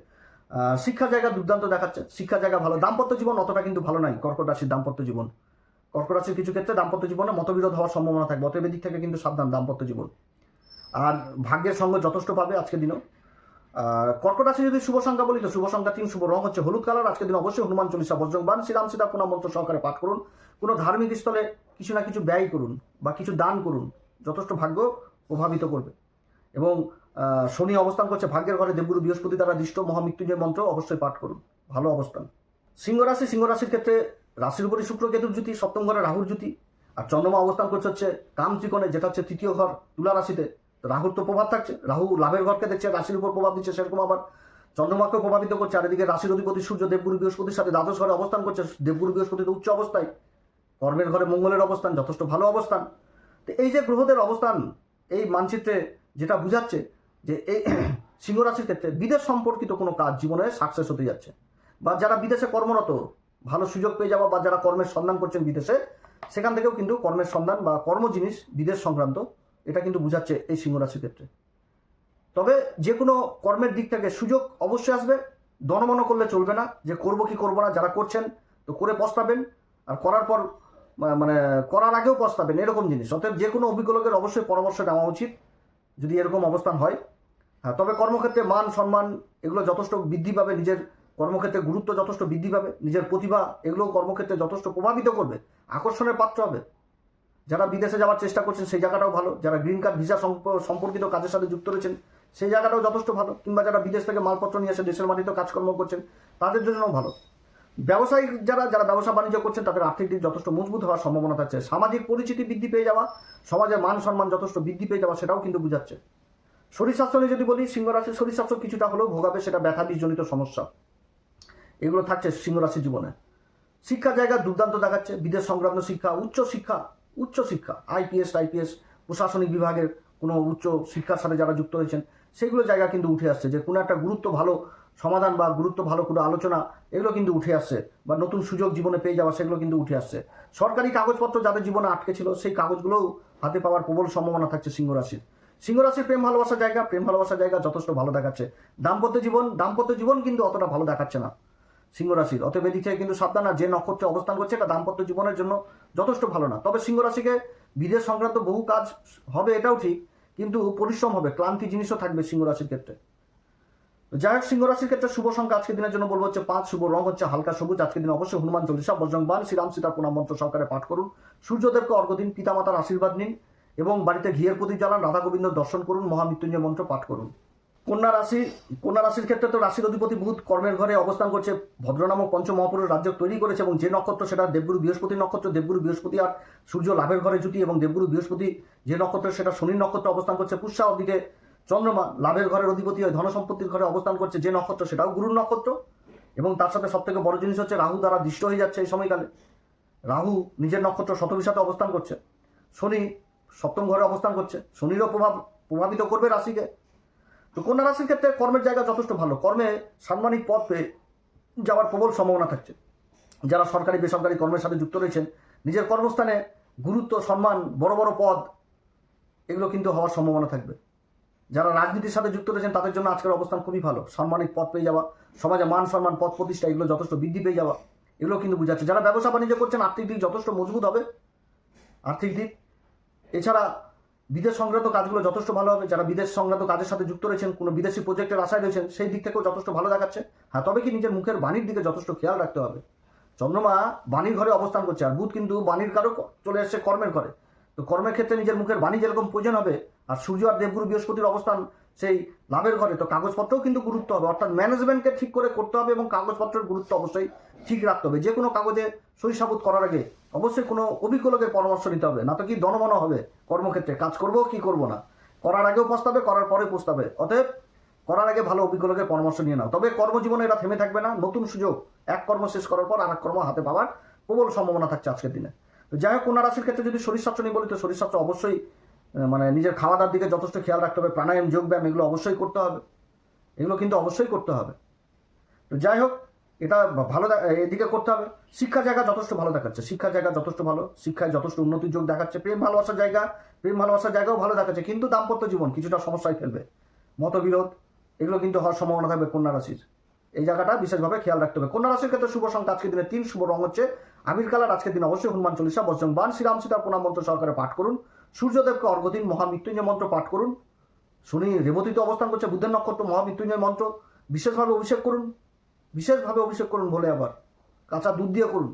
শিক্ষার জায়গা দুর্দান্ত দেখাচ্ছে, শিক্ষার জায়গা ভালো। দাম্পত্য জীবন অতটা কিন্তু ভালো নাই কর্কট রাশির দাম্পত্য জীবন। কর্কট রাশির কিছু ক্ষেত্রে দাম্পত্য জীবনে মতবিরোধ হওয়ার সম্ভাবনা থাকবে, অতএব এদিক থেকে কিন্তু সাবধান দাম্পত্য জীবন। আর ভাগ্যের সঙ্গ যথেষ্ট পাবে আজকের দিনও। কর্কট রাশি যদি শুভ সংখ্যা বলি তো শুভ সংখ্যা 3, শুভ রং হচ্ছে হলুদ কালার। আজকের দিন অবশ্যই হনুমান চল্লিশা, বজরংবাণ, শ্রীরাম সীতা প্রণাম মন্ত্র সহকারে পাঠ করুন। কোনো ধার্মিক স্থলে কিছু না কিছু ব্যয় করুন বা কিছু দান করুন, যথেষ্ট ভাগ্য প্রভাবিত করবে। এবং শনি অবস্থান করছে ভাগ্যের ঘরে, দেবগুরু বৃহস্পতি দ্বারা দৃষ্ট মহামৃত্যুঞ্জয় মন্ত্র অবশ্যই পাঠ করুন, ভালো অবস্থান। সিংহ রাশির ক্ষেত্রে রাশির উপরই শুক্র কেতুর জ্যোতি, সপ্তম ঘরে রাহুর জ্যোতি, আর চন্দ্রমা অবস্থান করছে হচ্ছে কাম ত্রিকোণে, যেটা হচ্ছে তৃতীয় ঘর তুলা রাশিতে। রাহুর তো প্রভাব থাকছে, রাহু লাভের ঘরকে দেখছে, রাশির উপর প্রভাব দিচ্ছে, সেরকম আবার চন্দ্রমাকেও প্রভাবিত করছে। আর এদিকে রাশির অধিপতি সূর্য দেবগুরু বৃহস্পতির সাথে দ্বাদশ ঘরে অবস্থান করছে, দেবগুরু বৃহস্পতি তো উচ্চ অবস্থায়, কর্মের ঘরে মঙ্গলের অবস্থান যথেষ্ট ভালো অবস্থান। তো এই যে গ্রহদের অবস্থান এই মানচিত্রে যেটা বুঝাচ্ছে যে এই সিংহ রাশির ক্ষেত্রে বিদেশ সম্পর্কিত কোনো কাজ জীবনে সাকসেস হতে যাচ্ছে, বা যারা বিদেশে কর্মরত ভালো সুযোগ পেয়ে যাওয়া, বা যারা কর্মের সন্ধান করছেন বিদেশে, সেখান থেকেও কিন্তু কর্মের সন্ধান বা কর্ম জিনিস বিদেশ সংক্রান্ত এটা কিন্তু বুঝাচ্ছে এই সিংহ রাশির ক্ষেত্রে। তবে যে কোনো কর্মের দিক থেকে সুযোগ অবশ্যই আসবে, দনমন করলে চলবে না যে করব কি করব না। যারা করছেন তো করে পস্তাবেন, আর করার পর মানে করার আগেও পস্তাবেন, এরকম জিনিস। অতএব যে কোনো অভিজ্ঞ লোকের অবশ্যই পরামর্শ নেওয়া উচিত যদি এরকম অবস্থান হয়। হ্যাঁ, তবে কর্মক্ষেত্রে মান সম্মান এগুলো যথেষ্ট বৃদ্ধি পাবে, নিজের কর্মক্ষেত্রে গুরুত্ব যথেষ্ট বৃদ্ধি পাবে, নিজের প্রতিভা এগুলো কর্মক্ষেত্রে যথেষ্ট প্রভাবিত করবে, আকর্ষণের পাত্র হবে। যারা বিদেশে যাওয়ার চেষ্টা করছেন সেই জায়গাটাও ভালো, যারা গ্রিন কার্ড ভিসা সম্পর্কিত কাজের সাথে যুক্ত রয়েছেন সেই জায়গাটাও যথেষ্ট ভালো, কিংবা যারা বিদেশ থেকে মালপত্র নিয়ে এসে দেশের মাটিতে কাজকর্ম করছেন তাদের জন্যও ভালো। ব্যবসায়িক যারা ব্যবসা বাণিজ্য করছেন তাদের আর্থিক দিক যথেষ্ট মজবুত হওয়ার সম্ভাবনা থাকছে। সামাজিক পরিচিতি বৃদ্ধি পেয়ে যাওয়া, সমাজের মান সম্মান যথেষ্ট বৃদ্ধি পেয়ে যাওয়া, সেটাও কিন্তু বুঝাচ্ছে। শরীর স্বাস্থ্য নিয়ে যদি বলি, সিংহ রাশির শরীর স্বাস্থ্য কিছুটা হলেও ভোগাবে, সেটা ব্যথাবিজনিত সমস্যা এগুলো থাকছে সিংহ রাশির জীবনে। শিক্ষা জায়গা দুর্দান্ত দেখাচ্ছে, বিদেশ সংক্রান্ত শিক্ষা, উচ্চ শিক্ষা আইপিএস প্রশাসনিক বিভাগের কোনো উচ্চ শিক্ষার সাথে যারা যুক্ত হয়েছেন সেগুলো জায়গা কিন্তু উঠে আসছে, যে কোনো একটা গুরুত্ব ভালো সমাধান বা গুরুত্ব ভালো কোনো আলোচনা এগুলো কিন্তু উঠে আসছে, বা নতুন সুযোগ জীবনে পেয়ে যাওয়া সেগুলো কিন্তু উঠে আসছে। সরকারি কাগজপত্র যাদের জীবনে আটকে ছিল সেই কাগজগুলোও হাতে পাওয়ার প্রবল সম্ভাবনা থাকছে সিংহ রাশির। প্রেম ভালোবাসার জায়গা যথেষ্ট ভালো দেখাচ্ছে। দাম্পত্য জীবন কিন্তু অতটা ভালো দেখাচ্ছে না সিংহ রাশির। অতএব এদিক থেকে কিন্তু সাবধান। আর যে নক্ষত্রে অবস্থান করছে এটা দাম্পত্য জীবনের জন্য যথেষ্ট ভালো না। তবে সিংহ রাশিকে বিদেশ সংক্রান্ত বহু কাজ হবে এটাও ঠিক, কিন্তু পরিশ্রম হবে, ক্লান্তি জিনিসও থাকবে সিংহ রাশির ক্ষেত্রে। যাই হোক, সিংহ রাশির ক্ষেত্রে শুভ সংখ্যা আজকের দিনের জন্য বলবো হচ্ছে 5, শুভ রং হচ্ছে হালকা সবুজ। আজকের দিন অবশ্যই হনুমান চল্লিশা, বজরংবাণ, শ্রীরাম সীতা প্রণাম মন্ত্র সহকারে পাঠ করুন। সূর্যদেবকে অর্ঘ্য দিন, পিতামাতার আশীর্বাদ নিন এবং বাড়িতে ঘিয়ের প্রদীপ জ্বালান, রাধা গোবিন্দ দর্শন করুন, মহামৃত্যুঞ্জয় মন্ত্র পাঠ করুন। কন্যা রাশির ক্ষেত্রে তো রাশির অধিপতি বুধ কর্মের ঘরে অবস্থান করছে, ভদ্র নামক পঞ্চমহাপুরুষ রাজ্য তৈরি করেছে, এবং যে নক্ষত্র সেটা দেবগুরু বৃহস্পতির নক্ষত্র। দেবগুরু বৃহস্পতি আর সূর্য লাভের ঘরে জুটি, এবং দেবগুরু বৃহস্পতি যে নক্ষত্র সেটা শনির নক্ষত্র অবস্থান করছে। পুষ্যা দিকে চন্দ্রমা লাভের ঘরের অধিপতি হয়, ধনসম্পত্তির ঘরে অবস্থান করছে যে নক্ষত্র সেটাও গুরুর নক্ষত্র। এবং তার সাথে সব থেকে বড় জিনিস হচ্ছে রাহু দ্বারা দৃষ্ট হয়ে যাচ্ছে এই সময়কালে। রাহু নিজের নক্ষত্র শতভিসাতে অবস্থান করছে, শনি সপ্তম ঘরে অবস্থান করছে, শনিরও প্রভাবিত করবে রাশিকে। তো কন্যা রাশির ক্ষেত্রে কর্মের জায়গা যথেষ্ট ভালো, কর্মে সাম্মানিক পদ পেয়ে যাওয়ার প্রবল সম্ভাবনা থাকছে। যারা সরকারি বেসরকারি কর্মের সাথে যুক্ত রয়েছেন নিজের কর্মস্থানে গুরুত্ব সম্মান বড় বড় পদ এগুলো কিন্তু হওয়ার সম্ভাবনা থাকবে। যারা রাজনীতির সাথে যুক্ত রয়েছেন তাদের জন্য আজকের অবস্থান খুবই ভালো, সাম্মানিক পদ পেয়ে যাওয়া, সমাজে মান সম্মান পদ প্রতিষ্ঠা এগুলো যথেষ্ট বৃদ্ধি পেয়ে যাওয়া এগুলো কিন্তু বুঝাচ্ছে। যারা ব্যবসা বাণিজ্য করছেন আর্থিক দিক যথেষ্ট মজবুত হবে, আর্থিক দিক। এছাড়া বিদেশ সংক্রান্ত কাজগুলো যথেষ্ট ভালো হবে। যারা বিদেশ সংক্রান্ত কাজের সাথে যুক্ত রয়েছেন, কোনো বিদেশি প্রজেক্টের আশায় রয়েছেন, সেই দিক থেকেও যথেষ্ট ভালো দেখাচ্ছে। হ্যাঁ, তবে কি নিজের মুখের বাণীর দিকে যথেষ্ট খেয়াল রাখতে হবে। চন্দ্রমা বাণীর ঘরে অবস্থান করছে, আর বুধ কিন্তু বাণীর কারও চলে এসছে কর্মের ঘরে। তো কর্মের ক্ষেত্রে নিজের মুখের বাণী যেরকম প্রয়োজন হবে, আর সূর্য আর দেবগুরু বৃহস্পতির অবস্থান সেই লাভের ঘরে, তো কাগজপত্রও কিন্তু গুরুত্ব হবে, অর্থাৎ ম্যানেজমেন্টকে ঠিক করে করতে হবে এবং কাগজপত্রের গুরুত্ব অবশ্যই ঠিক রাখতে হবে। যে কোনো কাগজে সই সাবুত করার আগে অবশ্যই কোনো অভিজ্ঞ লোকের পরামর্শ নিতে হবে, না তো কি দনমন হবে কর্মক্ষেত্রে, কাজ করবো কি করবো না, করার আগেও পস্তাবে, করার পরে পস্তাবে। অতএব করার আগে ভালো অভিজ্ঞ লোকের পরামর্শ নিয়ে নাও। তবে কর্মজীবনে এরা থেমে থাকবে না, নতুন সুযোগ এক কর্ম শেষ করার পর আর এক কর্ম হাতে পাওয়ার প্রবল সম্ভাবনা থাকছে আজকের দিনে। তো যাই হোক, কন্যা রাশির ক্ষেত্রে যদি শরীর স্বাস্থ্য নিয়ে বলি তো শরীর স্বাস্থ্য অবশ্যই মানে নিজের খাওয়া দাওয়ার দিকে যথেষ্ট খেয়াল রাখতে হবে, প্রাণায়াম যোগব্যায়াম এগুলো অবশ্যই করতে হবে, এগুলো কিন্তু অবশ্যই করতে হবে। তো যাই হোক, এটা ভালো এদিকে করতে হবে। শিক্ষা জায়গা যথেষ্ট ভালো দেখাচ্ছে, শিক্ষায় যথেষ্ট উন্নতির যোগ দেখাচ্ছে। প্রেম ভালোবাসার জায়গাও ভালো দেখাচ্ছে, কিন্তু দাম্পত্য জীবন কিছুটা সমস্যায় ফেলবে, মতবিরোধ এগুলো কিন্তু হওয়ার সম্ভাবনা থাকবে কন্যা রাশির। এই জায়গাটা বিশেষভাবে খেয়াল রাখতে হবে। কন্যা রাশির ক্ষেত্রে শুভ সংখ্যা আজকের দিনে 3, শুভ রং হচ্ছে আবির কালার। আজকের দিন অবশ্যই হনুমান চল্লিশা, বজরংবাণ, শ্রীরাম সীতা প্রণাম মন্ত্র সহকারে পাঠ করুন। সূর্যদেবকে অর্ঘ্য দিন, মহামৃত্যুঞ্জয় মন্ত্র পাঠ করুন। শনি রেবতীতে অবস্থান করছে, বুধের নক্ষত্র, মহামৃত্যুঞ্জয় মন্ত্র বিশেষভাবে অভিষেক করুন, বিশেষভাবে অভিষেক করুন বলে আবার কাঁচা দুধ দিয়ে করুন।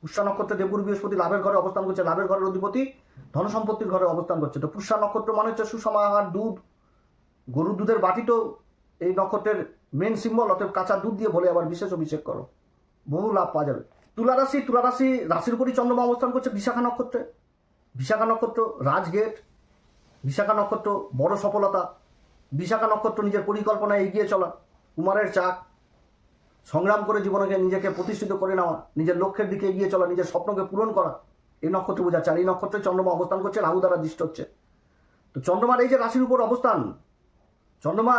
পুষ্যা নক্ষত্রে দেবগুরু বৃহস্পতি লাভের ঘরে অবস্থান করছে, লাভের ঘরের অধিপতি ধন সম্পত্তির ঘরে অবস্থান করছে। তো পুষ্যা নক্ষত্র মানে হচ্ছে সুষমাহার দুধ, গরুর দুধের বাটি তো এই নক্ষত্রের মেন সিম্বল, অতএব কাঁচা দুধ দিয়ে বলে আবার বিশেষ অভিষেক করো, বহু লাভ পাওয়া যাবে। তুলা রাশি রাশির উপরই চন্দ্রমা অবস্থান করছে বিশাখা নক্ষত্রে। বিশাখা নক্ষত্র রাজগেট, বিশাখা নক্ষত্র বড় সফলতা, বিশাখা নক্ষত্র নিজের পরিকল্পনায় এগিয়ে চলা, কুমারের চাক, সংগ্রাম করে জীবনকে নিজেকে প্রতিষ্ঠিত করে নেওয়া, নিজের লক্ষ্যের দিকে এগিয়ে চলা, নিজের স্বপ্নকে পূরণ করা, এই নক্ষত্র বোঝাচ্ছে। আর এই নক্ষত্রে চন্দ্রমা অবস্থান করছে, রাহু দ্বারা দৃষ্ট হচ্ছে। তো চন্দ্রমার এই যে রাশির উপর অবস্থান, চন্দ্রমা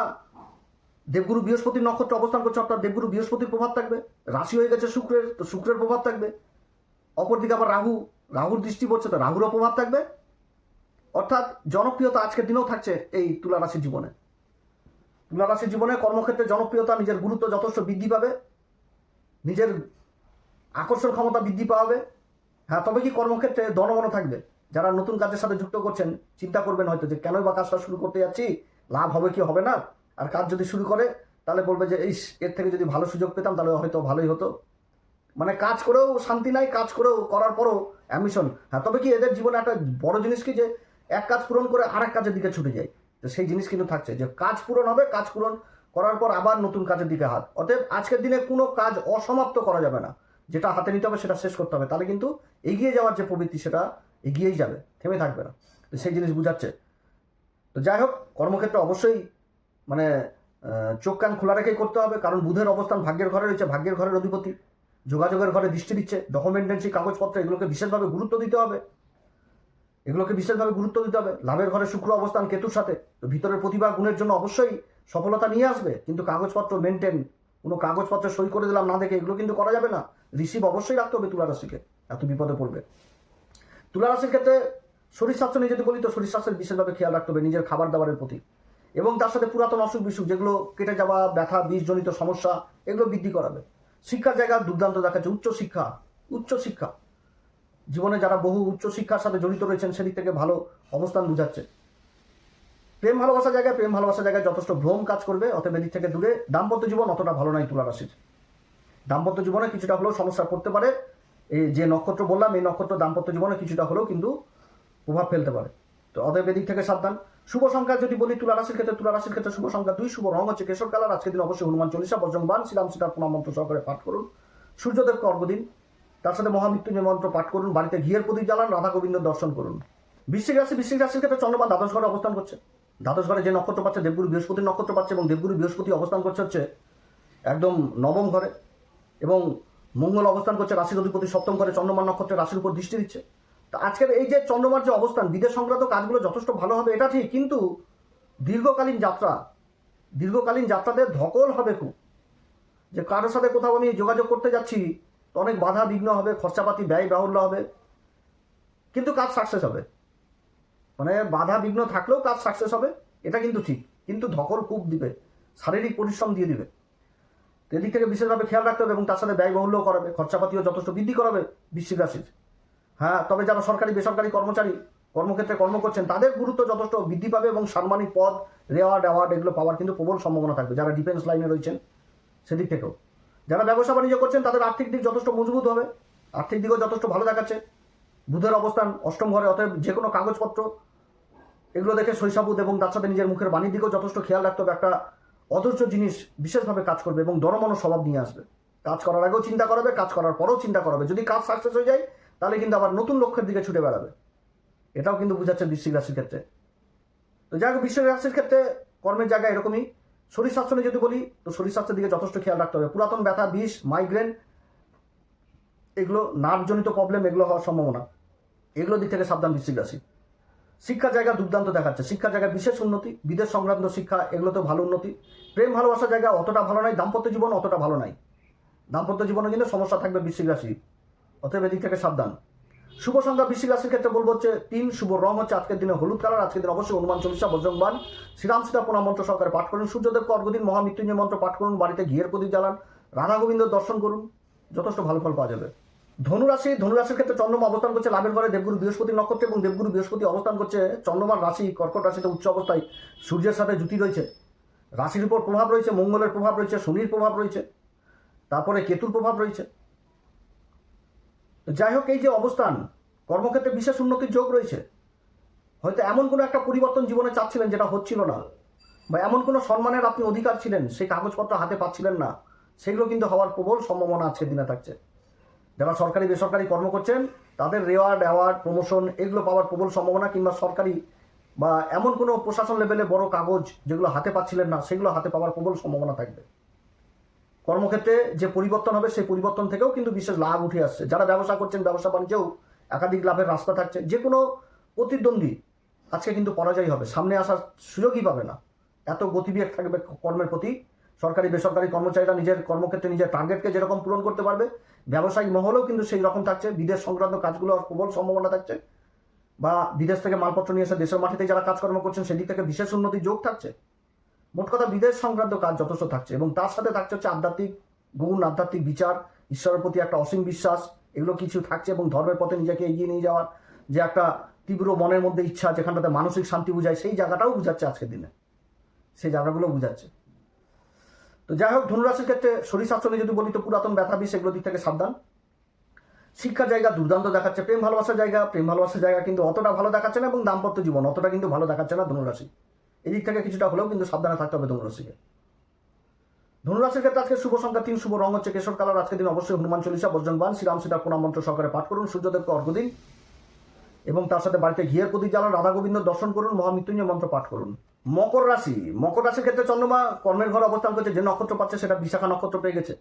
দেবগুরু বৃহস্পতির নক্ষত্রে অবস্থান করছে, অর্থাৎ দেবগুরু বৃহস্পতির প্রভাব থাকবে। রাশি হয়ে গেছে শুক্রের, তো শুক্রের প্রভাব থাকবে। অপরদিকে আবার রাহুর দৃষ্টি পড়ছে, তো রাহুরও প্রভাব থাকবে। অর্থাৎ জনপ্রিয়তা আজকের দিনেও থাকছে এই তুলা রাশির জীবনে। তুলা রাশির জীবনে কর্মক্ষেত্রে জনপ্রিয়তা, নিজের গুরুত্ব যথেষ্ট বৃদ্ধি পাবে, নিজের আকর্ষণ ক্ষমতা বৃদ্ধি পাবে। হ্যাঁ, তবে কি কর্মক্ষেত্রে দনমনও থাকবে। যারা নতুন কাজের সাথে যুক্ত করছেন চিন্তা করবেন হয়তো যে কেনই বা কাজটা শুরু করতে যাচ্ছি, লাভ হবে কি হবে না। আর কাজ যদি শুরু করে তাহলে বলবে যে এর থেকে যদি ভালো সুযোগ পেতাম তাহলে হয়তো ভালোই হতো। মানে কাজ করেও শান্তি নাই, কাজ করেও করার পরও অ্যাম্বিশন। হ্যাঁ, তবে কি এদের জীবনে একটা বড় জিনিস কি যে এক কাজ পূরণ করে আরেক কাজের দিকে ছুটে যায়। তো সেই জিনিস কিন্তু থাকছে যে কাজ পূরণ হবে, কাজ পূরণ করার পর আবার নতুন কাজের দিকে হাত। অতএব আজকের দিনে কোনো কাজ অসমাপ্ত করা যাবে না, যেটা হাতে নিতে হবে সেটা শেষ করতে হবে, তাহলে কিন্তু এগিয়ে যাওয়ার যে প্রবৃত্তি সেটা এগিয়েই যাবে, থেমে থাকবে না। তো সেই জিনিস বুঝাচ্ছে। তো যাই হোক, কর্মক্ষেত্রে অবশ্যই মানে চোখ কান খোলা রেখেই করতে হবে, কারণ বুধের অবস্থান ভাগ্যের ঘরে রয়েছে, ভাগ্যের ঘরের অধিপতি যোগাযোগের ঘরে দৃষ্টি দিচ্ছে। ডকুমেন্টেন্সি, কাগজপত্র এগুলোকে বিশেষভাবে গুরুত্ব দিতে হবে, এগুলোকে বিশেষভাবে গুরুত্ব দিতে হবে। লাভের ঘরে শুক্র অবস্থান কেতুর সাথে, তো ভিতরের প্রতিভা গুণের জন্য অবশ্যই সফলতা নিয়ে আসবে, কিন্তু কাগজপত্র মেনটেন, কোনো কাগজপত্রে সই করে দিলাম না দেখে এগুলো কিন্তু করা যাবে না। রিসিভ অবশ্যই রাখতে হবে তুলা রাশিকে, এত বিপদে পড়বে। তুলা রাশির ক্ষেত্রে শরীর স্বাস্থ্য নিয়ে যদি বলি, তো শরীর স্বাস্থ্যের বিশেষভাবে খেয়াল রাখতে হবে নিজের খাবার দাবারের প্রতি, এবং তার সাথে পুরাতন অসুখ বিসুখ যেগুলো কেটে যাওয়া, ব্যথা, বিষজনিত সমস্যা এগুলো বৃদ্ধি করাবে। শিক্ষার জায়গা দুর্দান্ত দেখাচ্ছে, উচ্চশিক্ষা জীবনে যারা বহু উচ্চশিক্ষার সাথে জড়িত রয়েছেন সেদিক থেকে ভালো অবস্থান বুঝাচ্ছে। প্রেম ভালোবাসা জায়গায় যথেষ্ট ভ্রম কাজ করবে, অতএব এদিক থেকে দূরে। দাম্পত্য জীবন অতটা ভালো নয় তুলা রাশির, দাম্পত্য জীবনে কিছুটা হলেও সমস্যা পড়তে পারে। এই যে নক্ষত্র বললাম, এই নক্ষত্র দাম্পত্য জীবনে কিছুটা হলেও কিন্তু প্রভাব ফেলতে পারে। তো অতএব এদিক থেকে সাবধান। শুভ সংখ্যা যদি বলি তুলা রাশির ক্ষেত্রে শুভ সংখ্যা 2, শুভ রং হচ্ছে কেশর কালার। আজকের দিন অবশ্যই হনুমান চল্লিশা, বজ্রংবাণ, শ্রীরাম সীতার প্রণাম মন্ত্র সহকারে পাঠ করুন। সূর্যদেবকে অর্ঘ্য দিন, তার সাথে মহামৃত্যুঞ্জয় মন্ত্র পাঠ করুন, বাড়িতে ঘিয়ের প্রদীপ জ্বালান, রাধা গোবিন্দ দর্শন করুন। বৃশ্চিক রাশির ক্ষেত্রে চন্দ্রমা দ্বাদশ ঘরে অবস্থান করছে। দ্বাদশ ঘরে যে নক্ষত্র পাচ্ছে দেবগুরু বৃহস্পতির নক্ষত্র পাচ্ছে, এবং দেবগুরু বৃহস্পতি অবস্থান করছে হচ্ছে একদম নবম ঘরে, এবং মঙ্গল অবস্থান করছে রাশির অধিপতি সপ্তম ঘরে, চন্দ্রমার নক্ষত্রের রাশির উপর দৃষ্টি দিচ্ছে। তো আজকের এই যে চন্দ্রমার যে অবস্থান, বিদেশ সংক্রান্ত কাজগুলো যথেষ্ট ভালো হবে এটা ঠিক, কিন্তু দীর্ঘকালীন যাত্রাতে ধকল হবে খুব। যে কারোর সাথে কোথাও আমি যোগাযোগ করতে যাচ্ছি তো অনেক বাধা বিঘ্ন হবে, খরচাপাতি ব্যয় বাহুল্য হবে, কিন্তু কাজ সাকসেস হবে। মানে বাধা বিঘ্ন থাকলেও কাজ সাকসেস হবে, এটা কিন্তু ঠিক, কিন্তু ধকল খুব দিবে, শারীরিক পরিশ্রম দিয়ে দিবে। এদিক থেকে বিশেষভাবে খেয়াল রাখতে হবে, এবং তার সাথে ব্যয়বহুল্য করাবে, খরচাপাতিও যথেষ্ট বৃদ্ধি করাবে বৃশ্চিক রাশির। হ্যাঁ, তবে যারা সরকারি বেসরকারি কর্মচারী কর্মক্ষেত্রে কর্ম করছেন তাদের গুরুত্ব যথেষ্ট বৃদ্ধি পাবে, এবং সাম্মানিক পদ, অ্যাওয়ার্ড এগুলো পাওয়ার কিন্তু প্রবল সম্ভাবনা থাকবে যারা ডিফেন্স লাইনে রয়েছেন সেদিক থেকেও। যারা ব্যবসা বাণিজ্য করছেন তাদের আর্থিক দিক যথেষ্ট মজবুত হবে, আর্থিক দিকও যথেষ্ট ভালো দেখাচ্ছে। বুধের অবস্থান অষ্টম ঘরে, অতএব যে কোনো কাগজপত্র এগুলো দেখে শৈশাবুধ, এবং তার সাথে নিজের মুখের বাণীর দিকেও যথেষ্ট খেয়াল রাখতে হবে। একটা অধৈর্য জিনিস বিশেষভাবে কাজ করবে, এবং দরমন স্বভাব নিয়ে আসবে। কাজ করার আগেও চিন্তা করাবে, কাজ করার পরেও চিন্তা করাবে। যদি কাজ সাকসেস হয়ে যায় তাহলে কিন্তু আবার নতুন লক্ষ্যের দিকে ছুটে বেড়াবে, এটাও কিন্তু বুঝাচ্ছে বৃশ্চিক রাশির ক্ষেত্রে। তো যাই হোক, বৃশ্চিক রাশির ক্ষেত্রে কর্মের জায়গা এরকমই। শরীর স্বাস্থ্য নিয়ে যদি বলি, তো শরীর স্বাস্থ্যের দিকে যথেষ্ট খেয়াল রাখতে হবে। পুরাতন ব্যথা, বিষ, মাইগ্রেন এগুলো, নার্ভজনিত প্রবলেম এগুলো হওয়ার সম্ভাবনা, এগুলোর দিক থেকে সাবধান বৃশ্চিক রাশি। শিক্ষার জায়গা দুর্দান্ত দেখাচ্ছে, শিক্ষার জায়গায় বিশেষ উন্নতি, বিদেশ সংক্রান্ত শিক্ষা এগুলোতেও ভালো উন্নতি। প্রেম ভালোবাসার জায়গা অতটা ভালো নয়, দাম্পত্য জীবন অতটা ভালো নয়, দাম্পত্য জীবনে কিন্তু সমস্যা থাকবে বৃশ্চিক রাশি, অতএব এদিক থেকে সাবধান। শুভ সংখ্যা বৃশ্চিক রাশির ক্ষেত্রে বলবো হচ্ছে 3, শুভ রং হচ্ছে আজকের দিনে হলুদ কালার। আজকের দিন অবশ্যই হনুমান চল্লিশা, বজ্রংবাণ, শ্রীরাম সীতা প্রণাম মন্ত্র সহকারে পাঠ করুন। সূর্যদেবকে অর্ঘ্য দিন, মহামৃত্যুঞ্জয় মন্ত্র পাঠ করুন, বাড়িতে ঘিয়ের প্রদীপ জ্বালান, রাধা গোবিন্দ দর্শন করুন, যথেষ্ট ভালো ফল পাওয়া যাবে। ধনুরাশির ক্ষেত্রে চন্দ্রমা অবস্থান করছে লাভের ঘরে দেবগুরু বৃহস্পতি নক্ষত্রে, এবং দেবগুরু বৃহস্পতি অবস্থান করছে চন্দ্রমার রাশি কর্কট রাশিতে উচ্চ অবস্থায় সূর্যের সাথে জুতি রয়েছে। রাশির উপর প্রভাব রয়েছে, মঙ্গলের প্রভাব রয়েছে, শনির প্রভাব রয়েছে, তারপরে কেতুর প্রভাব রয়েছে। যাই হোক, এই যে অবস্থান, কর্মক্ষেত্রে বিশেষ উন্নতির যোগ রয়েছে। হয়তো এমন কোনো একটা পরিবর্তন জীবনে চাচ্ছিলেন যেটা হচ্ছিল না, বা এমন কোনো সম্মানের আপনি অধিকার ছিলেন সেই কাগজপত্র হাতে পাচ্ছিলেন না, সেগুলো কিন্তু হওয়ার প্রবল সম্ভাবনা আজকের দিনে থাকছে। যারা সরকারি বেসরকারি কর্ম করছেন তাদের রেওয়ার্ড অ্যাওয়ার্ড প্রমোশন এগুলো পাওয়ার প্রবল সম্ভাবনা, কিংবা সরকারি বা এমন কোনো প্রশাসন লেভেলে বড় কাগজ যেগুলো হাতে পাচ্ছিলেন না সেগুলো হাতে পাওয়ার প্রবল সম্ভাবনা থাকবে। কর্মক্ষেত্রে যে পরিবর্তন হবে সেই পরিবর্তন থেকেও কিন্তু বিশেষ লাভ উঠে আসছে। যারা ব্যবসা করছেন ব্যবসা বাণিজ্যেও একাধিক লাভের রাস্তা থাকছে। যে কোনো প্রতিদ্বন্দ্বী আজকে কিন্তু পরাজয় হবে, সামনে আসার সুযোগই পাবে না, এত গতিবেগ থাকবে কর্মের প্রতি। সরকারি বেসরকারি কর্মচারীরা নিজের কর্মক্ষেত্রে নিজের টার্গেটকে যেরকম পূরণ করতে পারবে, ব্যবসায়িক মহলেও কিন্তু সেই রকম থাকছে। বিদেশ সংক্রান্ত কাজগুলো প্রবল সম্ভাবনা থাকছে, বা বিদেশ থেকে মালপত্র নিয়ে এসে দেশের মাটিতে যারা কাজকর্ম করছেন সেদিক থেকে বিশেষ উন্নতি যোগ থাকছে। মোট কথা বিদেশ সংক্রান্ত কাজ যথেষ্ট থাকছে, এবং তার সাথে থাকছে হচ্ছে আধ্যাত্মিক গুণ, আধ্যাত্মিক বিচার, ঈশ্বরের প্রতি একটা অসীম বিশ্বাস, এগুলো কিছু থাকছে। এবং ধর্মের পথে নিজেকে এগিয়ে নিয়ে যাওয়ার যে একটা তীব্র মনের মধ্যে ইচ্ছা, যেখানটাতে মানসিক শান্তি বুঝায়, সেই জায়গাটাও বুঝাচ্ছে আজকের দিনে, সেই জায়গাগুলো বুঝাচ্ছে। তো যাই হোক, ধনুরাশির ক্ষেত্রে শরীর স্বাস্থ্য নিয়ে যদি বলি তো পুরাতন ব্যথা বিষ এগুলো দিক থেকে সাবধান। শিক্ষার জায়গা দুর্দান্ত দেখাচ্ছে, প্রেম ভালোবাসার জায়গা কিন্তু অতটা ভালো দেখাচ্ছে না, এবং দাম্পত্য জীবন অতটা কিন্তু ভালো দেখাচ্ছে না ধনুরাশি। এদিক থেকে কিছুটা হলেও কিন্তু সাবধানে থাকতে হবে ধনুরাশিকে। ধনুরাশির ক্ষেত্রে আজকে শুভ সংখ্যা 3, শুভ রং হচ্ছে কেশর কালার। আজকের দিন অবশ্যই হনুমান চল্লিশা, বজ্রংবাণ, শ্রীরাম সীতার প্রণাম মন্ত্র সহকারে পাঠ করুন, সূর্যদেবকে অর্ঘ্য দিন, এবং তার সাথে বাড়িতে ঘিয়ের প্রদীপ জ্বালান, রাধা গোবিন্দ দর্শন করুন, মহামৃত্যুঞ্জয় মন্ত্র পাঠ করুন। মকর রাশির ক্ষেত্রে চন্দ্রমা কর্মের ঘরে অবস্থান করছে। যে নক্ষত্র পাচ্ছে সেটা বিশাখা নক্ষত্র পেয়ে গেছে।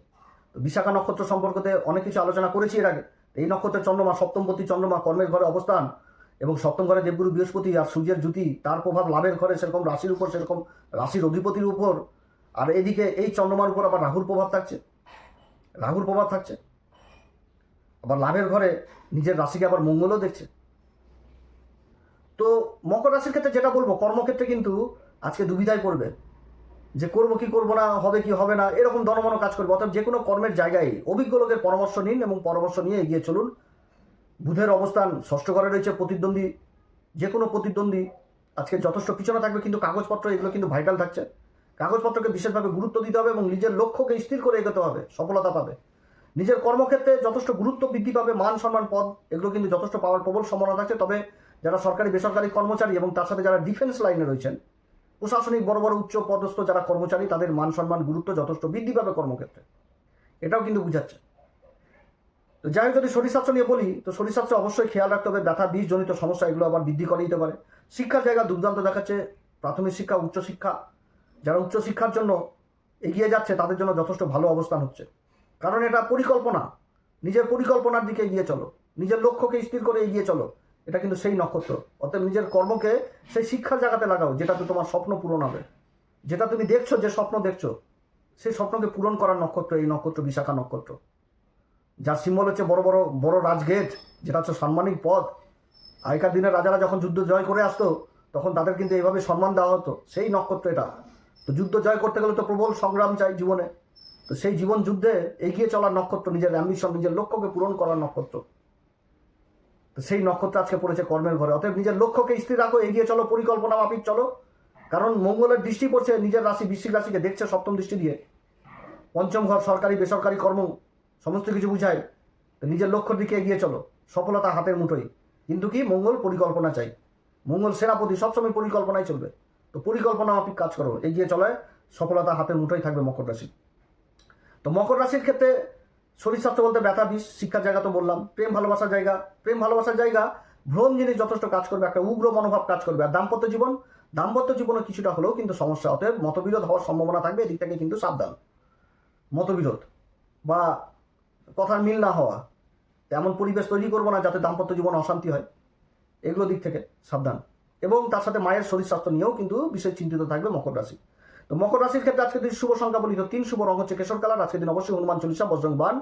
তো বিশাখা নক্ষত্র সম্পর্কে অনেক কিছু আলোচনা করেছি এর আগে। এই নক্ষত্রের চন্দ্রমা, সপ্তমপতি চন্দ্রমা কর্মের ঘরে অবস্থান, এবং সপ্তম ঘরে দেবগুরু বৃহস্পতি আর সূর্যের জ্যোতি, তার প্রভাব লাভের ঘরে সেরকম রাশির উপর, সেরকম রাশির অধিপতির উপর। আর এদিকে এই চন্দ্রমার উপর আবার রাহুর প্রভাব থাকছে, আবার লাভের ঘরে নিজের রাশিকে আবার মঙ্গলও দেখছে। তো মকর রাশির ক্ষেত্রে যেটা বলবো, কর্মক্ষেত্রে কিন্তু আজকে দুবিধায় পড়বে, যে করবো কি করবো না, হবে কি হবে না, এরকম দনমন কাজ করবে। অর্থাৎ যে কোনো কর্মের জায়গায় অভিজ্ঞ লোকের পরামর্শ নিন, এবং পরামর্শ নিয়ে এগিয়ে চলুন। বুধের অবস্থান ষষ্ঠ ঘরে রয়েছে। যে কোনো প্রতিদ্বন্দ্বী আজকে যথেষ্ট পিছনে থাকবে, কিন্তু কাগজপত্র এগুলো কিন্তু ভাইটাল থাকছে। কাগজপত্রকে বিশেষভাবে গুরুত্ব দিতে হবে, এবং নিজের লক্ষ্যকে স্থির করে এগোতে হবে, সফলতা পাবে। নিজের কর্মক্ষেত্রে যথেষ্ট গুরুত্ব বৃদ্ধি পাবে, মান সম্মান পদ এগুলো কিন্তু যথেষ্ট পাওয়ার প্রবল সম্ভাবনা থাকছে। তবে যারা সরকারি বেসরকারি কর্মচারী, এবং তার সাথে যারা ডিফেন্স লাইনে রয়েছেন, প্রশাসনিক বড় বড় উচ্চ পদস্থ যারা কর্মচারী, তাদের মান সম্মান গুরুত্ব যথেষ্ট বৃদ্ধি পাবে কর্মক্ষেত্রে, এটাও কিন্তু বুঝাচ্ছে। তো যাই হোক, যদি শরীর স্বাস্থ্য নিয়ে বলি তো শরীর স্বাস্থ্য অবশ্যই খেয়াল রাখতে হবে। ব্যথা বিষ জনিত সমস্যা এগুলো আবার বৃদ্ধি করে দিতে পারে। শিক্ষার জায়গা দুর্দান্ত দেখাচ্ছে। প্রাথমিক শিক্ষা, উচ্চশিক্ষা, যারা উচ্চশিক্ষার জন্য এগিয়ে যাচ্ছে তাদের জন্য যথেষ্ট ভালো অবস্থান হচ্ছে। কারণ এটা পরিকল্পনা, নিজের পরিকল্পনার দিকে এগিয়ে চলো, নিজের লক্ষ্যকে স্থির করে এগিয়ে চলো, এটা কিন্তু সেই নক্ষত্র। অর্থাৎ নিজের কর্মকে সেই শিক্ষার জায়গাতে লাগাও, যেটাতে তোমার স্বপ্ন পূরণ হবে, যেটা তুমি দেখছো, যে স্বপ্ন দেখছো সেই স্বপ্নকে পূরণ করার নক্ষত্র এই নক্ষত্র, বিশাখা নক্ষত্র, যার সিম্বল হচ্ছে বড় রাজগেট, যেটা হচ্ছে সাম্মানিক পদ। আগেকার দিনের রাজারা যখন যুদ্ধ জয় করে আসতো তখন তাদের কিন্তু এইভাবে সম্মান দেওয়া হতো, সেই নক্ষত্র এটা। তো যুদ্ধ জয় করতে গেলে তো প্রবল সংগ্রাম চাই জীবনে, তো সেই জীবন যুদ্ধে এগিয়ে চলার নক্ষত্র, নিজের অ্যাম্বিশন, নিজের লক্ষ্যকে পূরণ করার নক্ষত্র। তো সেই নক্ষত্র আজকে পড়েছে কর্মের ঘরে। অতএব নিজের লক্ষ্যকে স্থির রাখো, এগিয়ে চলো, পরিকল্পনা মাফিক চলো। কারণ মঙ্গলের দৃষ্টি পড়ছে নিজের রাশি বৃশ্চিক রাশিকে, দেখছে সপ্তম দৃষ্টি দিয়ে। পঞ্চম ঘর সরকারি বেসরকারি কর্ম সমস্ত কিছু বুঝায়। তো নিজের লক্ষ্যের দিকে এগিয়ে চলো, সফলতা হাতের মুঠোই। কিন্তু কি, মঙ্গল পরিকল্পনা চাই, মঙ্গল সেনাপতি, সবসময় পরিকল্পনায় চলবে। তো পরিকল্পনা মাফিক কাজ করো, এগিয়ে চলে, সফলতা হাতের মুঠোই থাকবে মকর রাশি। তো মকর রাশির ক্ষেত্রে শরীর স্বাস্থ্য বলতে ব্যথা বিষ, শিক্ষার জায়গা তো বললাম। প্রেম ভালোবাসার জায়গা ভ্রম জিনিস যথেষ্ট কাজ করবে, একটা উগ্র মনোভাব কাজ করবে। আর দাম্পত্য জীবনে কিছুটা হলেও কিন্তু সমস্যা, অতএব মতবিরোধ হওয়ার সম্ভাবনা থাকবে, এদিক থেকে কিন্তু সাবধান। মতবিরোধ বা কথার মিল না হওয়া, এমন পরিবেশ তৈরি করবো না যাতে দাম্পত্য জীবন অশান্তি হয়, এগুলো দিক থেকে সাবধান। এবং তার সাথে মায়ের শরীর স্বাস্থ্য নিয়েও কিন্তু বিশেষ চিন্তিত থাকবে মকর রাশি। তো মকর রাশির ক্ষেত্রে আজকে দিন শুভ সংখ্যা বলি তো 3, শুভ রং হচ্ছে কেশর কালার। আজকের দিন অবশ্যই হনুমান চল্লিশা, বজ্রংবাণ,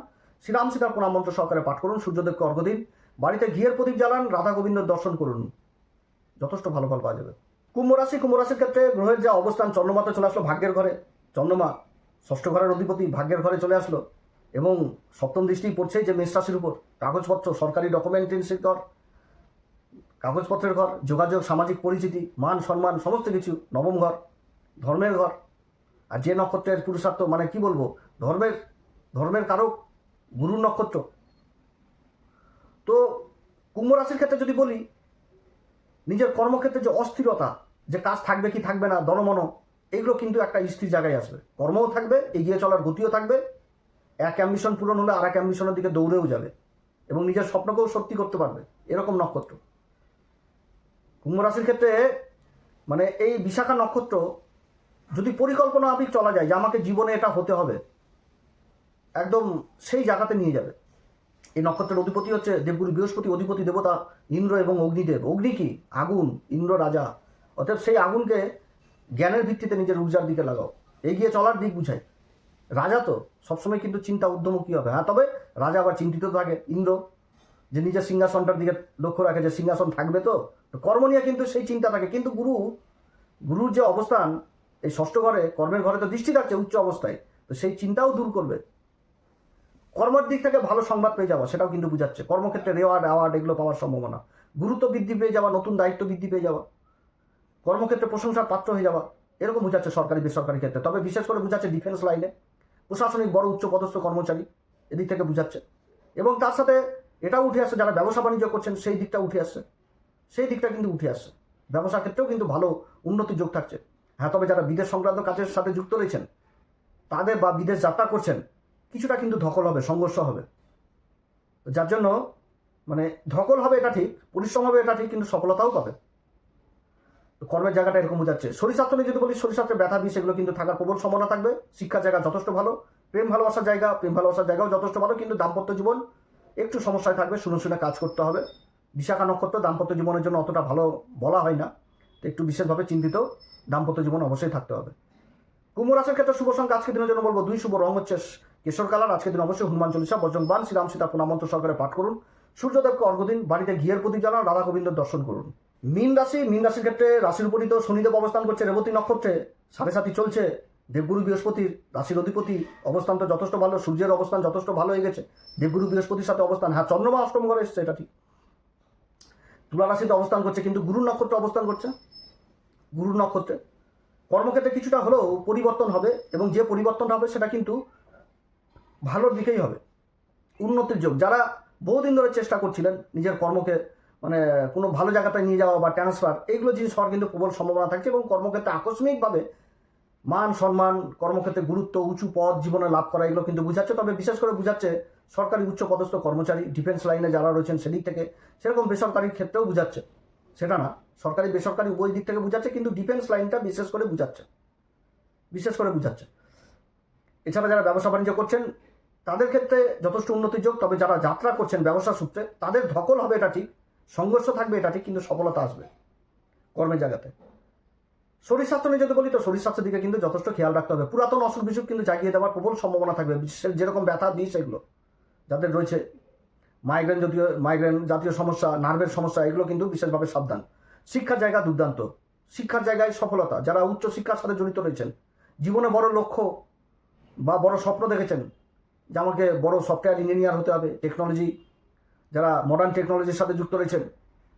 শ্রীরাম সীতার প্রণাম মন্ত্র সহকারে পাঠ করুন, সূর্যদেবকে অর্ঘ্য দিন, বাড়িতে ঘিয়ের প্রদীপ জ্বালান, রাধা গোবিন্দর দর্শন করুন, যথেষ্ট ভালো ফল পাওয়া যাবে। কুম্ভ রাশির ক্ষেত্রে গ্রহের যা অবস্থান, চন্দ্রমা তো চলে আসলো ভাগ্যের ঘরে। চন্দ্রমা ষষ্ঠ ঘরের অধিপতি, ভাগ্যের ঘরে চলে আসলো, এবং সপ্তম দৃষ্টি পড়ছে যে মেষ রাশির উপর। কাগজপত্র, সরকারি ডকুমেন্টেন্সির ঘর, কাগজপত্রের ঘর, যোগাযোগ, সামাজিক পরিচিতি, মান সম্মান, সমস্ত কিছু। নবম ঘর, ধর্মের ঘর। আর যে নক্ষত্রের পুরুষার্থ, মানে কি বলবো, ধর্মের কারক গুরুর নক্ষত্র। তো কুম্ভ রাশির ক্ষেত্রে যদি বলি, নিজের কর্মক্ষেত্রে যে অস্থিরতা, যে কাজ থাকবে কি থাকবে না, দনমন, এগুলো কিন্তু একটা স্থির জায়গায় আসবে। কর্মও থাকবে, এগিয়ে চলার গতিও থাকবে, এক অ্যাম্বিশন পূরণ হলে আর এক অ্যাম্বিশনের দিকে দৌড়েও যাবে এবং নিজের স্বপ্নকেও সত্যি করতে পারবে, এরকম নক্ষত্র কুম্ভ রাশির ক্ষেত্রে। মানে এই বিশাখা নক্ষত্র যদি পরিকল্পনা মাফিক চলা যায় যে আমাকে জীবনে এটা হতে হবে, একদম সেই জায়গাতে নিয়ে যাবে। এই নক্ষত্রের অধিপতি হচ্ছে দেবগুরু বৃহস্পতি, অধিপতি দেবতা ইন্দ্র এবং অগ্নিদেব। অগ্নি কি? আগুন, ইন্দ্র রাজা। অতএব সেই আগুনকে জ্ঞানের ভিত্তিতে নিজের ঊর্জার দিকে লাগাও, এগিয়ে চলার দিক বুঝায়। রাজা তো সবসময় কিন্তু চিন্তা উদ্যমুখী হবে। হ্যাঁ, তবে রাজা আবার চিন্তিত থাকে। ইন্দ্র যে নিজের সিংহাসনটার দিকে লক্ষ্য রাখে যে সিংহাসন থাকবে, তো কর্ম নিয়ে কিন্তু সেই চিন্তা থাকে। কিন্তু গুরুর যে অবস্থান এই ষষ্ঠ ঘরে, কর্মের ঘরে তো দৃষ্টি থাকছে উচ্চ অবস্থায়, তো সেই চিন্তাও দূর করবে। কর্মের দিক থেকে ভালো সংবাদ পেয়ে যাওয়া, সেটাও কিন্তু বুঝাচ্ছে। কর্মক্ষেত্রে অ্যাওয়ার্ড এগুলো পাওয়ার সম্ভাবনা, গুরুত্ব বৃদ্ধি পেয়ে যাওয়া, নতুন দায়িত্ব বৃদ্ধি পেয়ে যাওয়া, কর্মক্ষেত্রে প্রশংসার পাত্র হয়ে যাওয়া, এরকম বুঝাচ্ছে সরকারি বেসরকারি ক্ষেত্রে। তবে বিশেষ করে বুঝাচ্ছে ডিফেন্স লাইনে প্রশাসনিক বড় উচ্চ পদস্থ কর্মচারী, এদিক থেকে বুঝাচ্ছে। এবং তার সাথে এটাও উঠে আসছে, যারা ব্যবসা বাণিজ্য করছেন সেই দিকটা উঠে আসছে, সেই দিকটা কিন্তু উঠে আসছে। ব্যবসা ক্ষেত্রেও কিন্তু ভালো উন্নতির যোগ থাকছে। হ্যাঁ, তবে যারা বিদেশ সংক্রান্ত কাজের সাথে যুক্ত রয়েছেন তাদের, বা বিদেশ যাত্রা করছেন, কিছুটা কিন্তু ধকল হবে, সংঘর্ষ হবে। যার জন্য মানে ধকল হবে এটা ঠিক, পরিশ্রম হবে এটা ঠিক, কিন্তু সফলতাও পাবে। কর্মের জায়গাটা এরকম বোঝাচ্ছে। শরীরস্বাস্থ্য নিয়ে যদি বলি, শরীরস্বাস্থ্যে ব্যথা বিষ এগুলো কিন্তু থাকার প্রবল সম্ভাবনা থাকবে। শিক্ষার জায়গা যথেষ্ট ভালো, প্রেম ভালোবাসার জায়গাও যথেষ্ট ভালো, কিন্তু দাম্পত্য জীবন একটু সমস্যায় থাকবে। শুনে কাজ করতে হবে। বিশাখা নক্ষত্র দাম্পত্য জীবনের জন্য অতটা ভালো বলা হয় না, তো একটু বিশেষভাবে চিন্তিত দাম্পত্য জীবন অবশ্যই থাকতে হবে। কুম্ভ রাশির ক্ষেত্রে শুভ সংখ্যা আজকের দিনের জন্য বলবো 2, শুভ রং হচ্ছে কেশর কালার। আজকের দিন অবশ্যই হনুমান চল্লিশা, বজরংবাণ, শ্রীরাম সীতা পুনামন্ত্র সহকারে পাঠ করুন। সূর্যদেবকে অর্ঘ্য দিন, বাড়িতে ঘিয়ের প্রদীপ জ্বালান, রাধা গোবিন্দর দর্শন করুন। মীন রাশির ক্ষেত্রে রাশির উপরই তো শনিদেব অবস্থান করছে রেবতী নক্ষত্রে, 7.5 চলছে। দেবগুরু বৃহস্পতির রাশির অধিপতি অবস্থান তো যথেষ্ট ভালো, সূর্যের অবস্থান যথেষ্ট ভালো হয়ে গেছে। দেবগুরু বৃহস্পতির সাথে অবস্থান, হ্যাঁ চন্দ্রমা অষ্টম ঘরে এসছে, এটা ঠিক। তুলা রাশিতে অবস্থান করছে, কিন্তু গুরুর নক্ষত্রে অবস্থান করছে। গুরুর নক্ষত্রে কর্মক্ষেত্রে কিছুটা হলেও পরিবর্তন হবে, এবং যে পরিবর্তনটা হবে সেটা কিন্তু ভালোর দিকেই হবে, উন্নতির যোগ। যারা বহুদিন ধরে চেষ্টা করছিলেন নিজের কর্মকে মানে কোনো ভালো জায়গাতে নিয়ে যাওয়া বা ট্রান্সফার, এইগুলো জিনিস হওয়ার কিন্তু প্রবল সম্ভাবনা থাকছে। এবং কর্মক্ষেত্রে আকস্মিকভাবে মান সম্মান, কর্মক্ষেত্রে গুরুত্ব, উঁচু পদ জীবনে লাভ করা, এগুলো কিন্তু বুঝাচ্ছে। তবে বিশেষ করে বুঝাচ্ছে সরকারি উচ্চ পদস্থ কর্মচারী, ডিফেন্স লাইনে যারা রয়েছেন সেদিক থেকে। সেরকম বেসরকারির ক্ষেত্রেও বুঝাচ্ছে, সেটা না, সরকারি বেসরকারি উভয় দিক থেকে বুঝাচ্ছে, কিন্তু ডিফেন্স লাইনটা বিশেষ করে বুঝাচ্ছে। এছাড়া যারা ব্যবসা বাণিজ্য করছেন তাদের ক্ষেত্রে যথেষ্ট উন্নতির যোগ। তবে যারা যাত্রা করছেন ব্যবসা সূত্রে, তাদের ধকল হবে এটা ঠিক, সংঘর্ষ থাকবে এটা ঠিক, কিন্তু সফলতা আসবে কর্মের জায়গাতে। শরীর স্বাস্থ্য নিয়ে যদি বলি, তো শরীর স্বাস্থ্যের দিকে কিন্তু যথেষ্ট খেয়াল রাখতে হবে। পুরাতন অসুখ বিসুখ কিন্তু জাগিয়ে দেওয়ার প্রবল সম্ভাবনা থাকবে, যেরকম ব্যথা বিষ এগুলো যাদের রয়েছে, মাইগ্রেন জাতীয় সমস্যা, নার্ভের সমস্যা, এগুলো কিন্তু বিশেষভাবে সাবধান। শিক্ষার জায়গা দুর্দান্ত, শিক্ষার জায়গায় সফলতা। যারা উচ্চ শিক্ষার সাথে জড়িত রয়েছেন, জীবনে বড় লক্ষ্য বা বড় স্বপ্ন দেখেছেন যে আমাকে বড় সফটওয়্যার ইঞ্জিনিয়ার হতে হবে, টেকনোলজি, যারা মডার্ন টেকনোলজির সাথে যুক্ত রয়েছেন,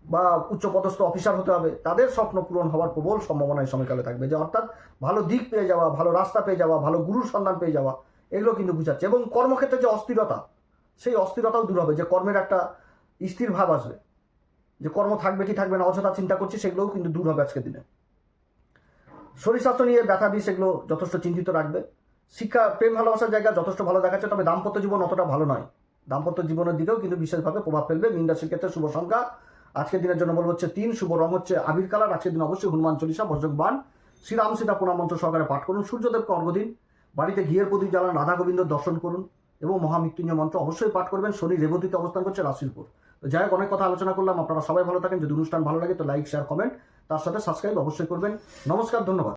বা উচ্চপদস্থ অফিসার হতে হবে, তাদের স্বপ্ন পূরণ হওয়ার প্রবল সম্ভাবনা এই সময়কালে থাকবে। যে অর্থাৎ ভালো দিক পেয়ে যাওয়া, ভালো রাস্তা পেয়ে যাওয়া, ভালো গুরুর সন্ধান পেয়ে যাওয়া, এগুলো কিন্তু বুঝাচ্ছে। এবং কর্মক্ষেত্রে যে অস্থিরতা, সেই অস্থিরতাও দূর হবে। যে কর্মের একটা স্থির ভাব আসবে, যে কর্ম থাকবে কি থাকবে না অযথা চিন্তা করছি, সেগুলোও কিন্তু দূর হবে আজকের দিনে। শরীর স্বাস্থ্য নিয়ে ব্যথা বিষ এগুলো যথেষ্ট চিন্তিত রাখবে। শিক্ষা, প্রেম ভালোবাসার জায়গা যথেষ্ট ভালো দেখাচ্ছে। তবে দাম্পত্য জীবন অতটা ভালো নয়, দাম্পত্য জীবনের দিকেও কিন্তু বিশেষভাবে প্রভাব ফেলবে। মীন রাশির ক্ষেত্রে শুভ সংখ্যা আজকের দিনের জন্য বলবো হচ্ছে 3, শুভ রং হচ্ছে আবির কালার। আজকের দিন অবশ্যই হনুমান চল্লিশা, বজরংবাণ, শ্রীরাম সীতা পুনামন্ত্র সহকারে পাঠ করুন। সূর্যদেবকে অর্ঘ্য দিন, বাড়িতে ঘিয়ের প্রদীপ জ্বালান, রাধা গোবিন্দর দর্শন করুন, এবং মহামৃত্যুঞ্জয় মন্ত্র অবশ্যই পাঠ করবেন। শনি রেবতীতে অবস্থান করছে রাশির উপর। তো যাই হোক, অনেক কথা আলোচনা করলাম। আপনারা সবাই ভালো থাকেন। যদি অনুষ্ঠান ভালো লাগে তো লাইক, শেয়ার, কমেন্ট, তার সাথে সাবস্ক্রাইব অবশ্যই করবেন। নমস্কার, ধন্যবাদ।